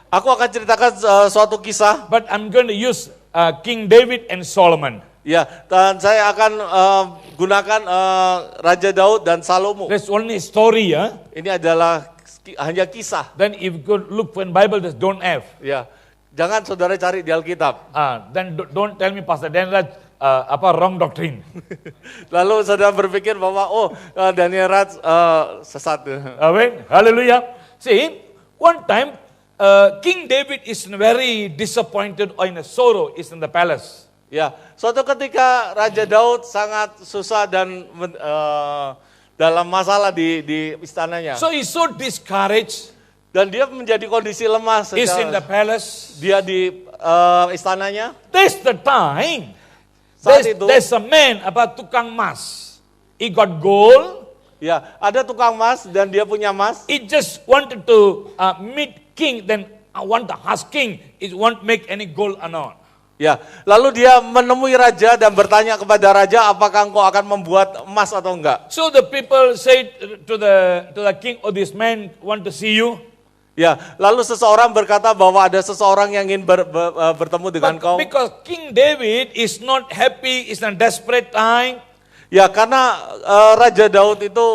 Aku akan ceritakan suatu kisah. But I'm going to use King David and Solomon. Ya, dan saya akan gunakan Raja Daud dan Salomo. There's only a story, yeah? Ini adalah hanya kisah. Then if you could look when Bible just don't have. Ya, jangan saudara cari di Alkitab. Then don't tell me Pastor Daniel wrong doctrine. Lalu saudara berpikir bahwa Daniel Raj sesat. Amen. Hallelujah. See, one time King David is very disappointed or in a sorrow is in the palace. Ya, suatu ketika Raja Daud sangat susah dan dalam masalah di istananya. So he's so discouraged. Dan dia menjadi kondisi lemah He's in the secara palace. dia di istananya. There's the time. Saat itu, There's a man tukang mas. He got gold. ya, ada tukang emas dan dia punya emas. He just wanted to meet king. Then I want to ask king, is want make any gold or not? Ya, lalu dia menemui raja dan bertanya kepada raja, apakah engkau akan membuat emas atau enggak? So the people said to the king, oh, this man want to see you. Ya, lalu seseorang berkata bahwa ada seseorang yang ingin bertemu dengan kau. Because King David is not happy, is in a desperate time. Ya, karena Raja Daud itu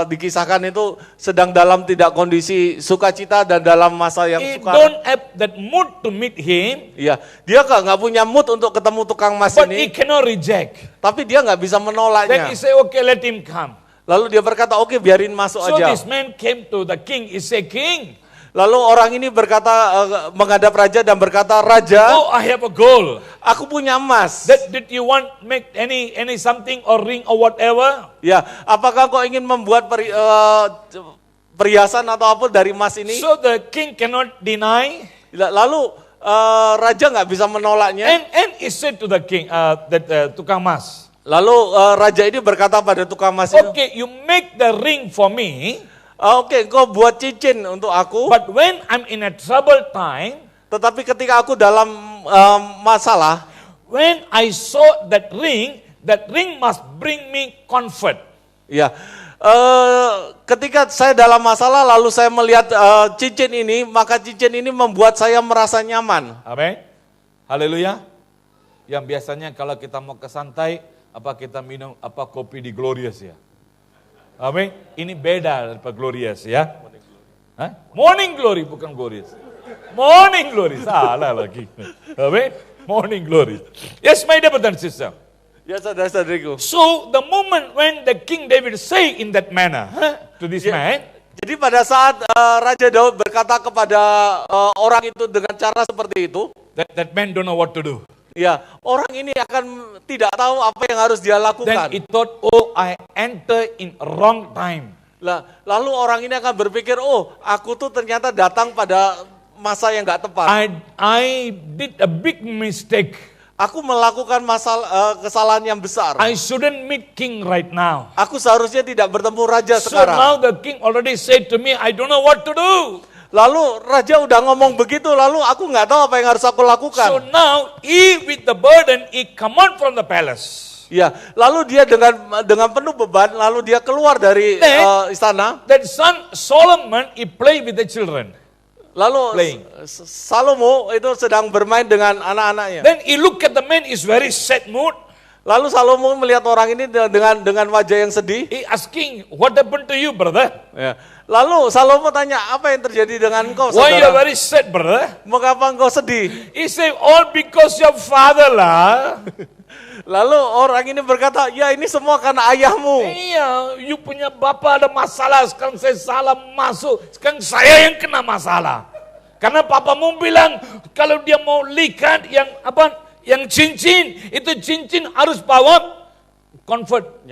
dikisahkan itu sedang dalam tidak kondisi sukacita dan dalam masa yang He sukar. don't have that mood to meet him, Ya, dia nggak punya mood untuk ketemu tukang emas but he ini, cannot reject. tapi dia nggak bisa Then menolaknya. he say, okay, let him come. Lalu dia berkata, oke, biarin masuk So aja. this man came to the king. He say, king, Lalu orang ini berkata menghadap raja dan berkata, Raja, oh, I have a gold. aku punya emas. Did you want make any something or ring or whatever? Ya, apakah kau ingin membuat perhiasan atau apa dari emas ini? So the king cannot deny. Lalu raja nggak bisa menolaknya. And he said to the king, tukang mas, Lalu raja ini berkata pada tukang emas itu, okay, you make the ring for me, oke, kau buat cincin untuk aku. but when I'm in a trouble time, Tetapi ketika aku dalam masalah, when I saw that ring must bring me comfort. ya, ketika saya dalam masalah lalu saya melihat cincin ini, maka cincin ini membuat saya merasa nyaman. Amin. Haleluya. Yang biasanya kalau kita mau ke santai, kita minum kopi di Glorious ya. Amin. Ini beda daripada Glorious ya. Hah? Morning Glory bukan Glorious. Morning Glory, salah lagi. Amin. Morning Glory. Yes, my dear brother and sister. Ya, saudara-saudariku. So the moment when the King David say in that manner to this man, Jadi pada saat Raja Daud berkata kepada orang itu dengan cara seperti itu, that man don't know what to do. ya, orang ini akan tidak tahu apa yang harus dia Then lakukan. he thought, oh, I enter in wrong time. Lalu orang ini akan berpikir, oh, aku tuh ternyata datang pada masa yang nggak tepat. I did a big mistake. Aku melakukan kesalahan yang besar. I shouldn't meet king right now. Aku seharusnya tidak bertemu raja So sekarang. now the king already said to me, I don't know what to do. Lalu raja udah ngomong begitu, lalu aku nggak tahu apa yang harus aku lakukan. So now he with the burden, he come out from the palace. Ya, lalu dia dengan penuh beban, lalu dia keluar dari Then- istana. That son Solomon, he played with the children. Lalu Playing. Salomo itu sedang bermain dengan anak-anaknya. Then he look at the man, is very sad mood. Lalu Salomo melihat orang ini dengan wajah yang sedih. He asking, what happened to you, brother? Ya. Lalu Salomo tanya, apa yang terjadi dengan engkau, Why you are saudara? very sad, brother? Mengapa engkau sedih? He said, all because your father lah. Lalu orang ini berkata, ya ini semua karena ayahmu. Iya, you punya bapak ada masalah, sekarang saya salah masuk, sekarang saya yang kena masalah. Karena papamu bilang, kalau dia mau likat yang cincin, itu cincin harus bawa convert.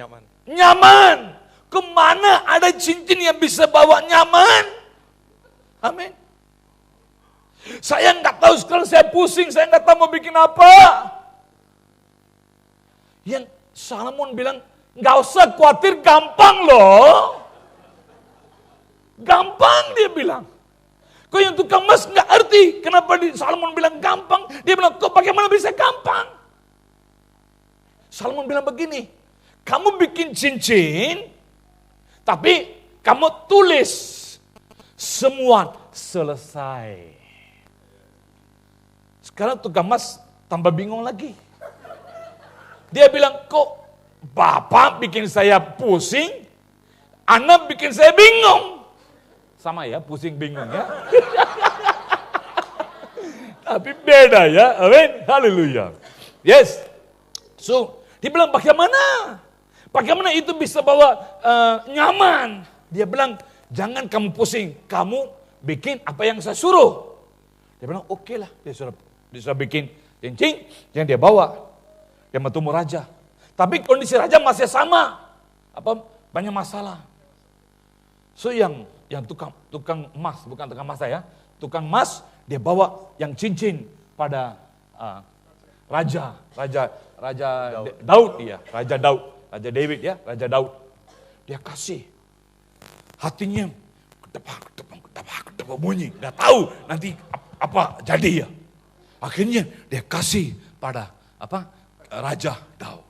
Nyaman. Kemana ada cincin yang bisa bawa nyaman? Amin. Saya nggak tahu, sekarang saya pusing, saya nggak tahu mau bikin apa. Yang Solomon bilang, nggak usah khawatir, gampang loh. Gampang dia bilang. Kok yang tukang emas nggak arti, kenapa Solomon bilang gampang? Dia bilang, kok bagaimana bisa gampang? Solomon bilang begini, kamu bikin cincin, tapi kamu tulis, semua selesai. Sekarang tukang emas tambah bingung lagi. Dia bilang, kok bapak bikin saya pusing, anak bikin saya bingung. Sama ya, pusing bingung ya. Tapi beda ya, amin, haleluya. Yes. So, dia bilang bagaimana? Bagaimana itu bisa bawa nyaman? Dia bilang, jangan kamu pusing, kamu bikin apa yang saya suruh. Dia bilang, oke lah, dia sudah bikin cincin yang dia bawa. Dia bertemu raja. Tapi kondisi raja masih sama. Banyak masalah. So yang tukang emas, bukan tukang emas ya. Tukang emas, dia bawa yang cincin pada raja Daud, ya, Raja Daud, Raja David ya, Raja Daud. Dia kasih. Hatinya ketebak bunyi. Dia tahu nanti apa jadi ya. Akhirnya dia kasih pada Raja Daud.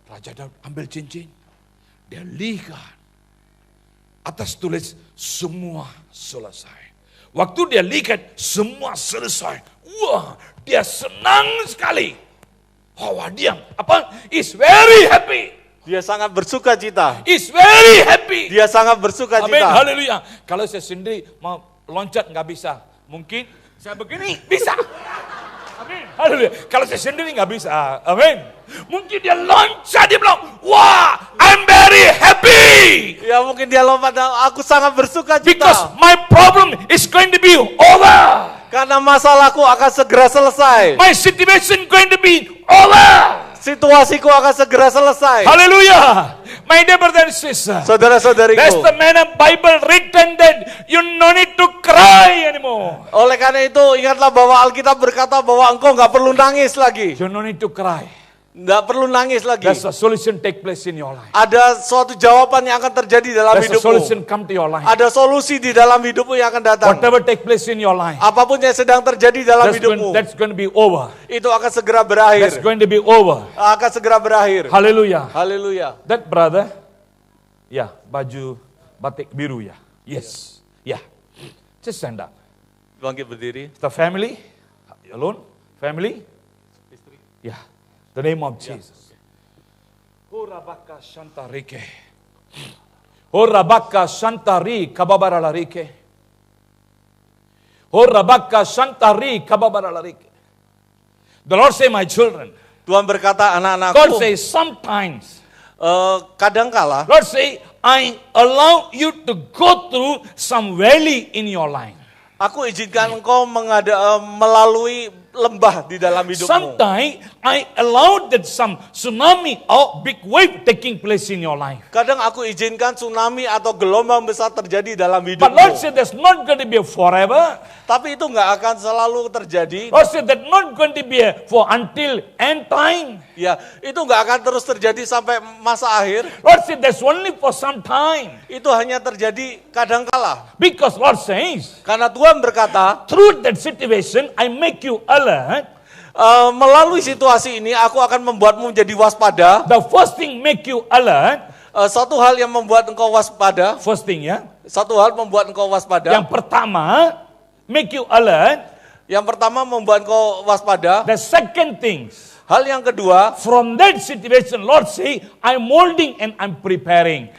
Raja Daud ambil cincin, dia lihat, atas tulis semua selesai. Waktu dia lihat semua selesai, wah dia senang sekali. Dia is very happy. Dia sangat bersuka cita. Is very happy. Dia sangat bersuka Amin, cita. haleluya. Kalau saya sendiri mau loncat nggak bisa, mungkin saya begini bisa. Amin. Haleluya. Kalau saya sendiri nggak bisa. Amin. Mungkin dia loncat, dia bilang, wah, I'm very happy. Ya mungkin dia lompat, aku sangat bersuka cita. Because my problem is going to be over. Karena masalahku akan segera selesai. My situation going to be over. Situasiku akan segera selesai. Haleluya. My dear brother and sister. That's Saudara-saudariku. the manner Bible written that you no need to cry anymore. Oleh karena itu ingatlah bahwa Alkitab berkata bahwa engkau nggak perlu nangis lagi. You no need to cry. Nggak perlu nangis lagi. There's a solution take place in your life. Ada suatu jawaban yang akan terjadi dalam There's a hidupmu. solution come to your life. Ada solusi di dalam hidupmu yang akan datang. Whatever take place in your life, Apapun yang sedang terjadi dalam hidupmu, that's going to be over. itu akan segera That's berakhir. going to be over. Akan segera berakhir. Hallelujah. Haleluya. That brother, ya, baju batik biru ya. Yes. Yeah. Just stand up. Bangkit berdiri. The family, alone, family. Yeah. The name of Jesus. Horabaka Shantarike. Horabaka Shantari Kababaralarike. Horabaka Shantari Kababaralarike. The Lord say, my children. Tuhan berkata, God anak-anakku, say, sometimes. kadangkala Lord say, I allow you to go through some valley in your life. aku izinkan engkau melalui lembah di dalam hidupmu. Sometimes I allow that some tsunami or big wave taking place in your life. Kadang aku izinkan tsunami atau gelombang besar terjadi dalam But Lord hidupmu. said that's not going to be forever. Tapi itu nggak akan selalu terjadi. Lord said that's not going to be for until end time. Ya, itu nggak akan terus terjadi sampai masa akhir. Lord said that's only for some time. Itu hanya terjadi kadangkala. Because Lord says, Karena Tuhan berkata, through that situation, I make you alert. Melalui situasi ini, aku akan membuatmu menjadi waspada. The first thing make you alert. Satu hal yang membuat engkau waspada. First thing, ya. Satu hal membuat engkau waspada. Yang pertama, make you alert. Yang pertama membuat engkau waspada. The second things, Hal yang kedua, from that situation, Lord say, I'm molding and I'm preparing.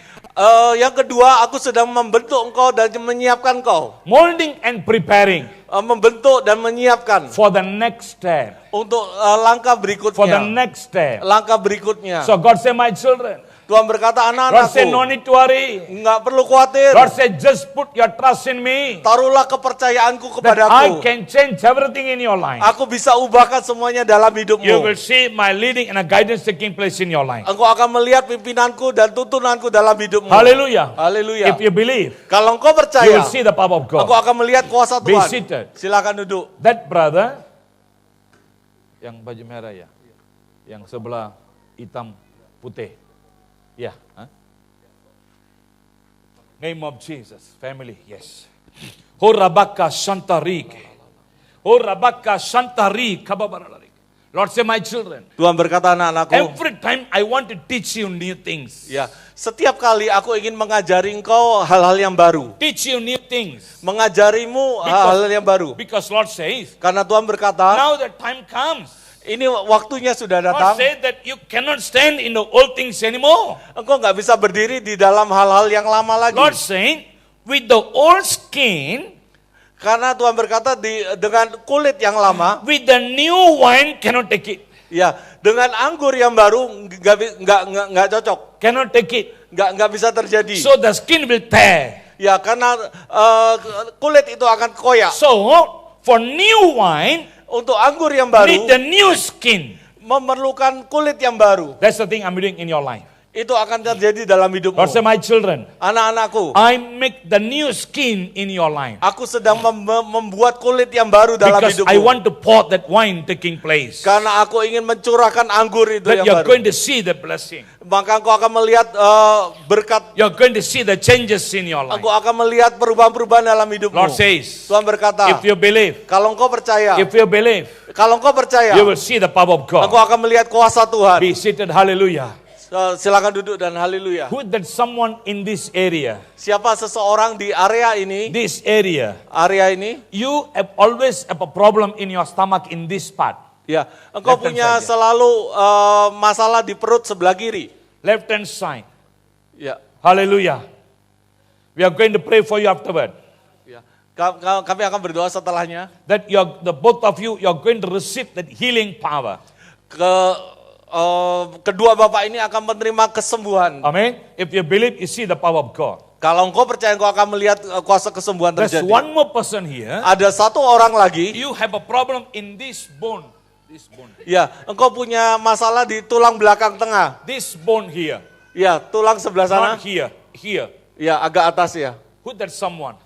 Yang kedua, aku sedang membentuk engkau dan menyiapkan engkau. Molding and preparing Membentuk dan menyiapkan for the next step. untuk langkah For the berikutnya. next step. Langkah berikutnya. So God say, my children. Tuhan berkata, Lord say, no anak-anakku, need to worry. enggak perlu khawatir. Lord say, just put your trust in me. Taruhlah kepercayaanku That I kepadaku. can change everything in your life. Aku bisa ubahkan semuanya dalam You hidupmu. will see my leading and a guidance taking place in your life. Engkau akan melihat pimpinanku dan tuntunanku dalam hidupmu. Hallelujah. Haleluya. If you believe, Kalau engkau you percaya, will see the power of engkau God. akan melihat kuasa Be Tuhan. seated. Silakan duduk. That brother, yang baju merah ya, yang sebelah hitam putih, ya. Huh? Name of Jesus, family, yes. Horabaka Shantarik, Horabaka Shantarik, Kababararik. Lord say, my children, Tuhan berkata, anak-anakku, every time I want to teach you new things. ya, setiap kali aku ingin mengajari engkau hal-hal yang baru. Teach you new things. Mengajarimu hal-hal yang baru. Because Lord says, Karena Tuhan berkata, now the time comes. ini waktunya sudah Lord datang. said that you cannot stand in the old things anymore. Engkau nggak bisa berdiri di dalam hal-hal yang lama lagi. Lord saying, with the old skin, Karena Tuhan berkata dengan kulit yang lama, with the new wine cannot take it. ya, dengan anggur yang baru nggak cocok, Cannot take it. nggak bisa terjadi. So the skin will tear. Ya, karena kulit itu akan koyak. So for new wine, Untuk anggur yang need the baru new skin. memerlukan kulit yang baru. That's the thing I'm doing in your life. Itu akan terjadi dalam hidupmu. Lord say, my children, Anak-anakku, I make the new skin in your life. aku sedang membuat kulit yang baru dalam Because hidupmu. I want to pour that wine taking place. Karena aku ingin mencurahkan anggur itu That yang you're baru. going to see the blessing. Maka engkau akan melihat berkat. You're going to see the changes in your life. Engkau akan melihat perubahan-perubahan dalam hidupmu. Lord says, Tuhan berkata, if you believe, kalau engkau percaya, kalau engkau percaya, you will see the power of God. engkau akan melihat kuasa Tuhan. Be seated, hallelujah. Silakan duduk dan haleluya. Who that someone in this area, Siapa seseorang di area ini, you have always have a problem in your stomach in this part. ya, engkau Left hand punya side, ya. selalu masalah di perut sebelah kiri. Left hand side. Ya, Hallelujah. We are going to pray for you afterward. ya. Kami akan berdoa setelahnya. That the both of you are going to receive that healing power. Kedua bapak ini akan menerima kesembuhan. Amen. If you believe, you see the power of God. Kalau engkau percaya, engkau akan melihat kuasa kesembuhan There's terjadi. one more person here. Ada satu orang lagi, You have a problem in this bone. This bone. ya, engkau punya masalah di tulang belakang tengah. This bone here. Ya, tulang sebelah sana. Not here. Here. Ya, agak atas ya. Who that someone?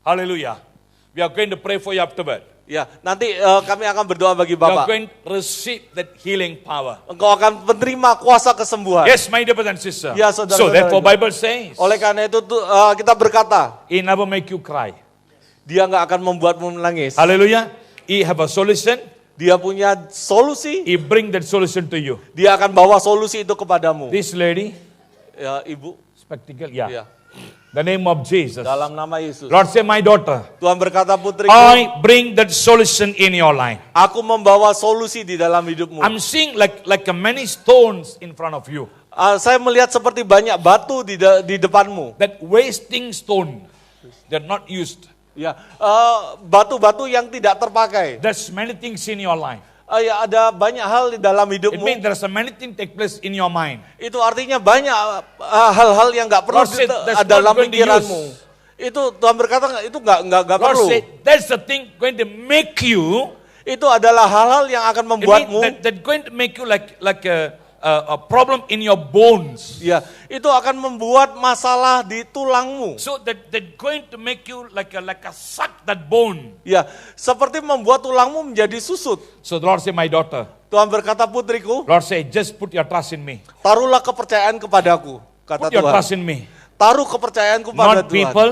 Hallelujah. We are going to pray for you afterward. Ya, nanti kami akan berdoa bagi You are bapak. going to receive that healing power. Engkau akan menerima kuasa kesembuhan. Yes, my dear brother and sister. Ya, saudara-saudara. So therefore Bible says, Oleh karena itu kita berkata, He never make you cry. dia nggak akan membuatmu menangis. Hallelujah. He have a solution. Dia punya solusi. He bring that solution to you. Dia akan bawa solusi itu kepadamu. This lady, Ya, ibu. spectacle, yeah. Ya, The name of Jesus. dalam nama Yesus. Lord say, my daughter, Tuhan berkata, putriku, I bring that solution in your life. aku membawa solusi di dalam hidupmu. I'm seeing like many stones in front of you. Saya melihat seperti banyak batu di depanmu. That wasting stone. They're not used. Ya, batu-batu yang tidak terpakai. There's many things in your life. Ya, ada banyak hal di dalam It hidupmu. means there's a many things take place in your mind. Itu artinya banyak hal-hal yang nggak perlu Lord said, that's ada dalam not going to pikiranmu. Itu Tuhan berkata itu nggak Lord perlu. said, that's the thing going to make you. Itu adalah hal-hal yang akan It means membuatmu. that going to make you like a problem in your bones. Ya, itu akan membuat masalah di tulangmu. So that going to make you like a suck that bone. Ya, seperti membuat tulangmu menjadi susut. So the Lord say, my daughter. Tuhan berkata, putriku, Lord say, just put your trust in me. taruhlah kepercayaan kepadaku, kata Put your Tuhan. trust in me. Taruh kepercayaanku pada Not Tuhan. people.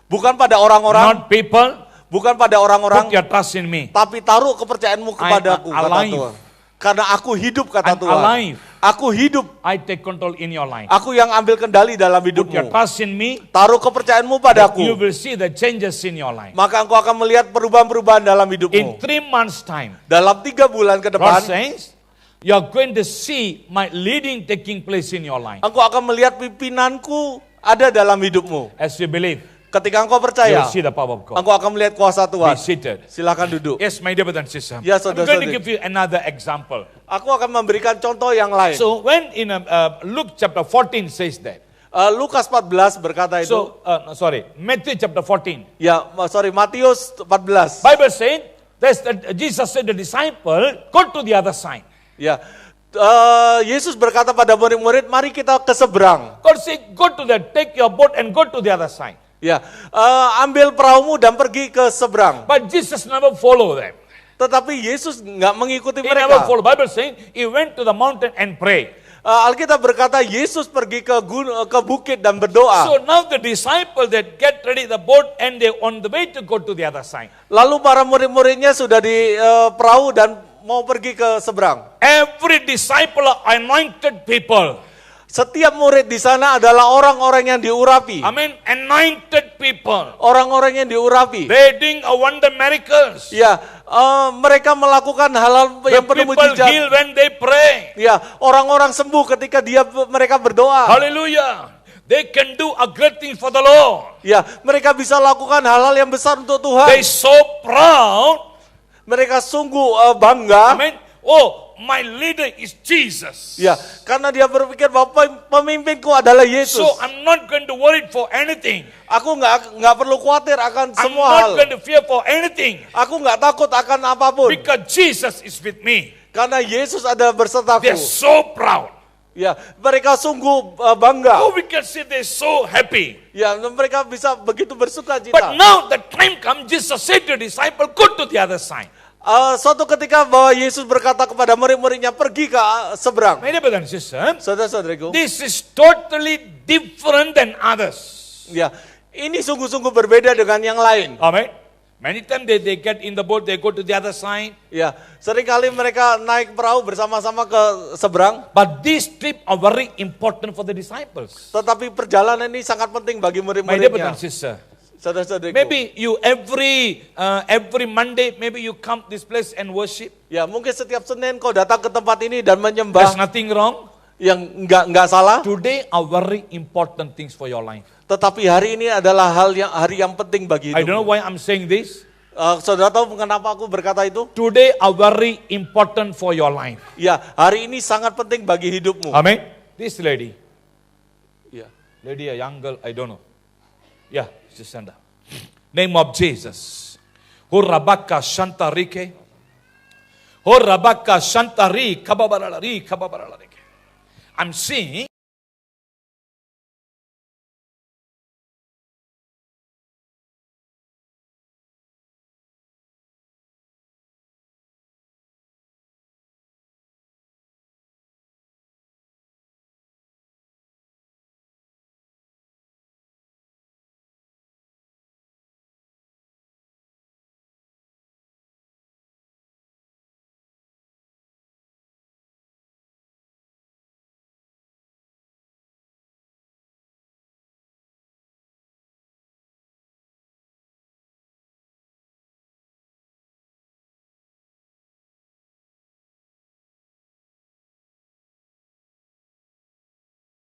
Bukan pada orang-orang, Not people. bukan pada Put orang-orang, your trust in me. tapi taruh kepercayaanmu kepadaku, kata alive. Tuhan. Karena aku hidup, kata I'm Tuhan. alive. Aku hidup, I take control in your life. aku yang ambil kendali dalam Put your hidupmu. trust in me. Taruh kepercayaanmu You padaku, will see the changes in your life. maka engkau akan melihat perubahan-perubahan dalam In hidupmu. 3 months' time, Dalam 3 bulan ke God depan, says, you are going to see my leading taking place in your life. engkau akan melihat pimpinanku ada dalam hidupmu. As you believe, Ketika engkau you percaya, will see the power of God. engkau akan melihat kuasa Be Tuhan. seated. Silakan duduk. Yes, my dear brother and sister. Ya, I'm going to saudara-saudari. give you another example. Aku akan memberikan contoh yang lain. So when in Luke chapter 14 says that. Lukas 14 berkata itu. So, Matthew chapter 14. Ya, Matius 14. Bible said, Jesus said the disciple, go to the other side. Ya, Yesus berkata pada murid-murid, mari kita ke seberang. God said, take your boat and go to the other side. Ya, ambil perahumu dan pergi ke seberang. But Jesus never follow them. Tetapi Yesus nggak mengikuti He never mereka. follow. Bible saying, he went to the mountain and pray. Alkitab berkata Yesus pergi ke bukit dan berdoa. So now the disciple that get ready the boat and they on the way to go to the other side. Lalu para murid-muridnya sudah di perahu dan mau pergi ke seberang. Every disciple are anointed people. Setiap murid di sana adalah orang-orang yang diurapi. Amen. Anointed people. Orang-orang yang diurapi. They doing a wonder miracles. Ya, mereka melakukan hal-hal The yang penuh people mujizat. heal when they pray. Ya, orang-orang sembuh ketika mereka berdoa. Hallelujah. They can do a great thing for the Lord. Ya, mereka bisa lakukan hal-hal yang besar untuk Tuhan. They so proud. Mereka sungguh bangga. Amen. Oh, my leader is Jesus. Ya, karena dia berpikir bahwa pemimpinku adalah Yesus. So I'm not going to worry for anything. Aku nggak perlu khawatir akan I'm semua not hal. going to fear for anything. Aku nggak takut akan apapun. Because Jesus is with me. Karena Yesus ada bersertaku. They're so proud. Ya, mereka sungguh bangga. Oh, we can see they're so happy. Ya, mereka bisa begitu bersuka cita. But now the time comes, Jesus said to the disciple, go to the other side. Suatu ketika bahwa Yesus berkata kepada murid-muridnya pergi ke seberang. My dear brother and sister, Saudara-saudariku, this is totally different than others. ya, ini sungguh-sungguh berbeda dengan yang lain. Amen. Many times they get in the boat, they go to the other side. Ya, seringkali mereka naik perahu bersama-sama ke seberang, But this trip are very important for the disciples. tetapi perjalanan ini sangat penting bagi My dear brother murid-muridnya. and sister, Saudara-saudariku. maybe you every Monday, maybe you come this place and worship. Ya, mungkin setiap Senin kau datang ke tempat ini dan There's menyembah, nothing wrong. yang nggak salah. Today are very important things for your life. Tetapi hari ini adalah hari yang penting bagi I don't know hidupmu. why I'm saying this. Saudara tahu kenapa aku berkata itu? Today are very important for your life. Ya, hari ini sangat penting bagi hidupmu. Amen. This lady, Ya. lady, a young girl, I don't know. Yeah, she's stand up. Name of Jesus. Hurabaka Shantarike. Hurabaka Shantari Kababaralari Kababaralari. I'm seeing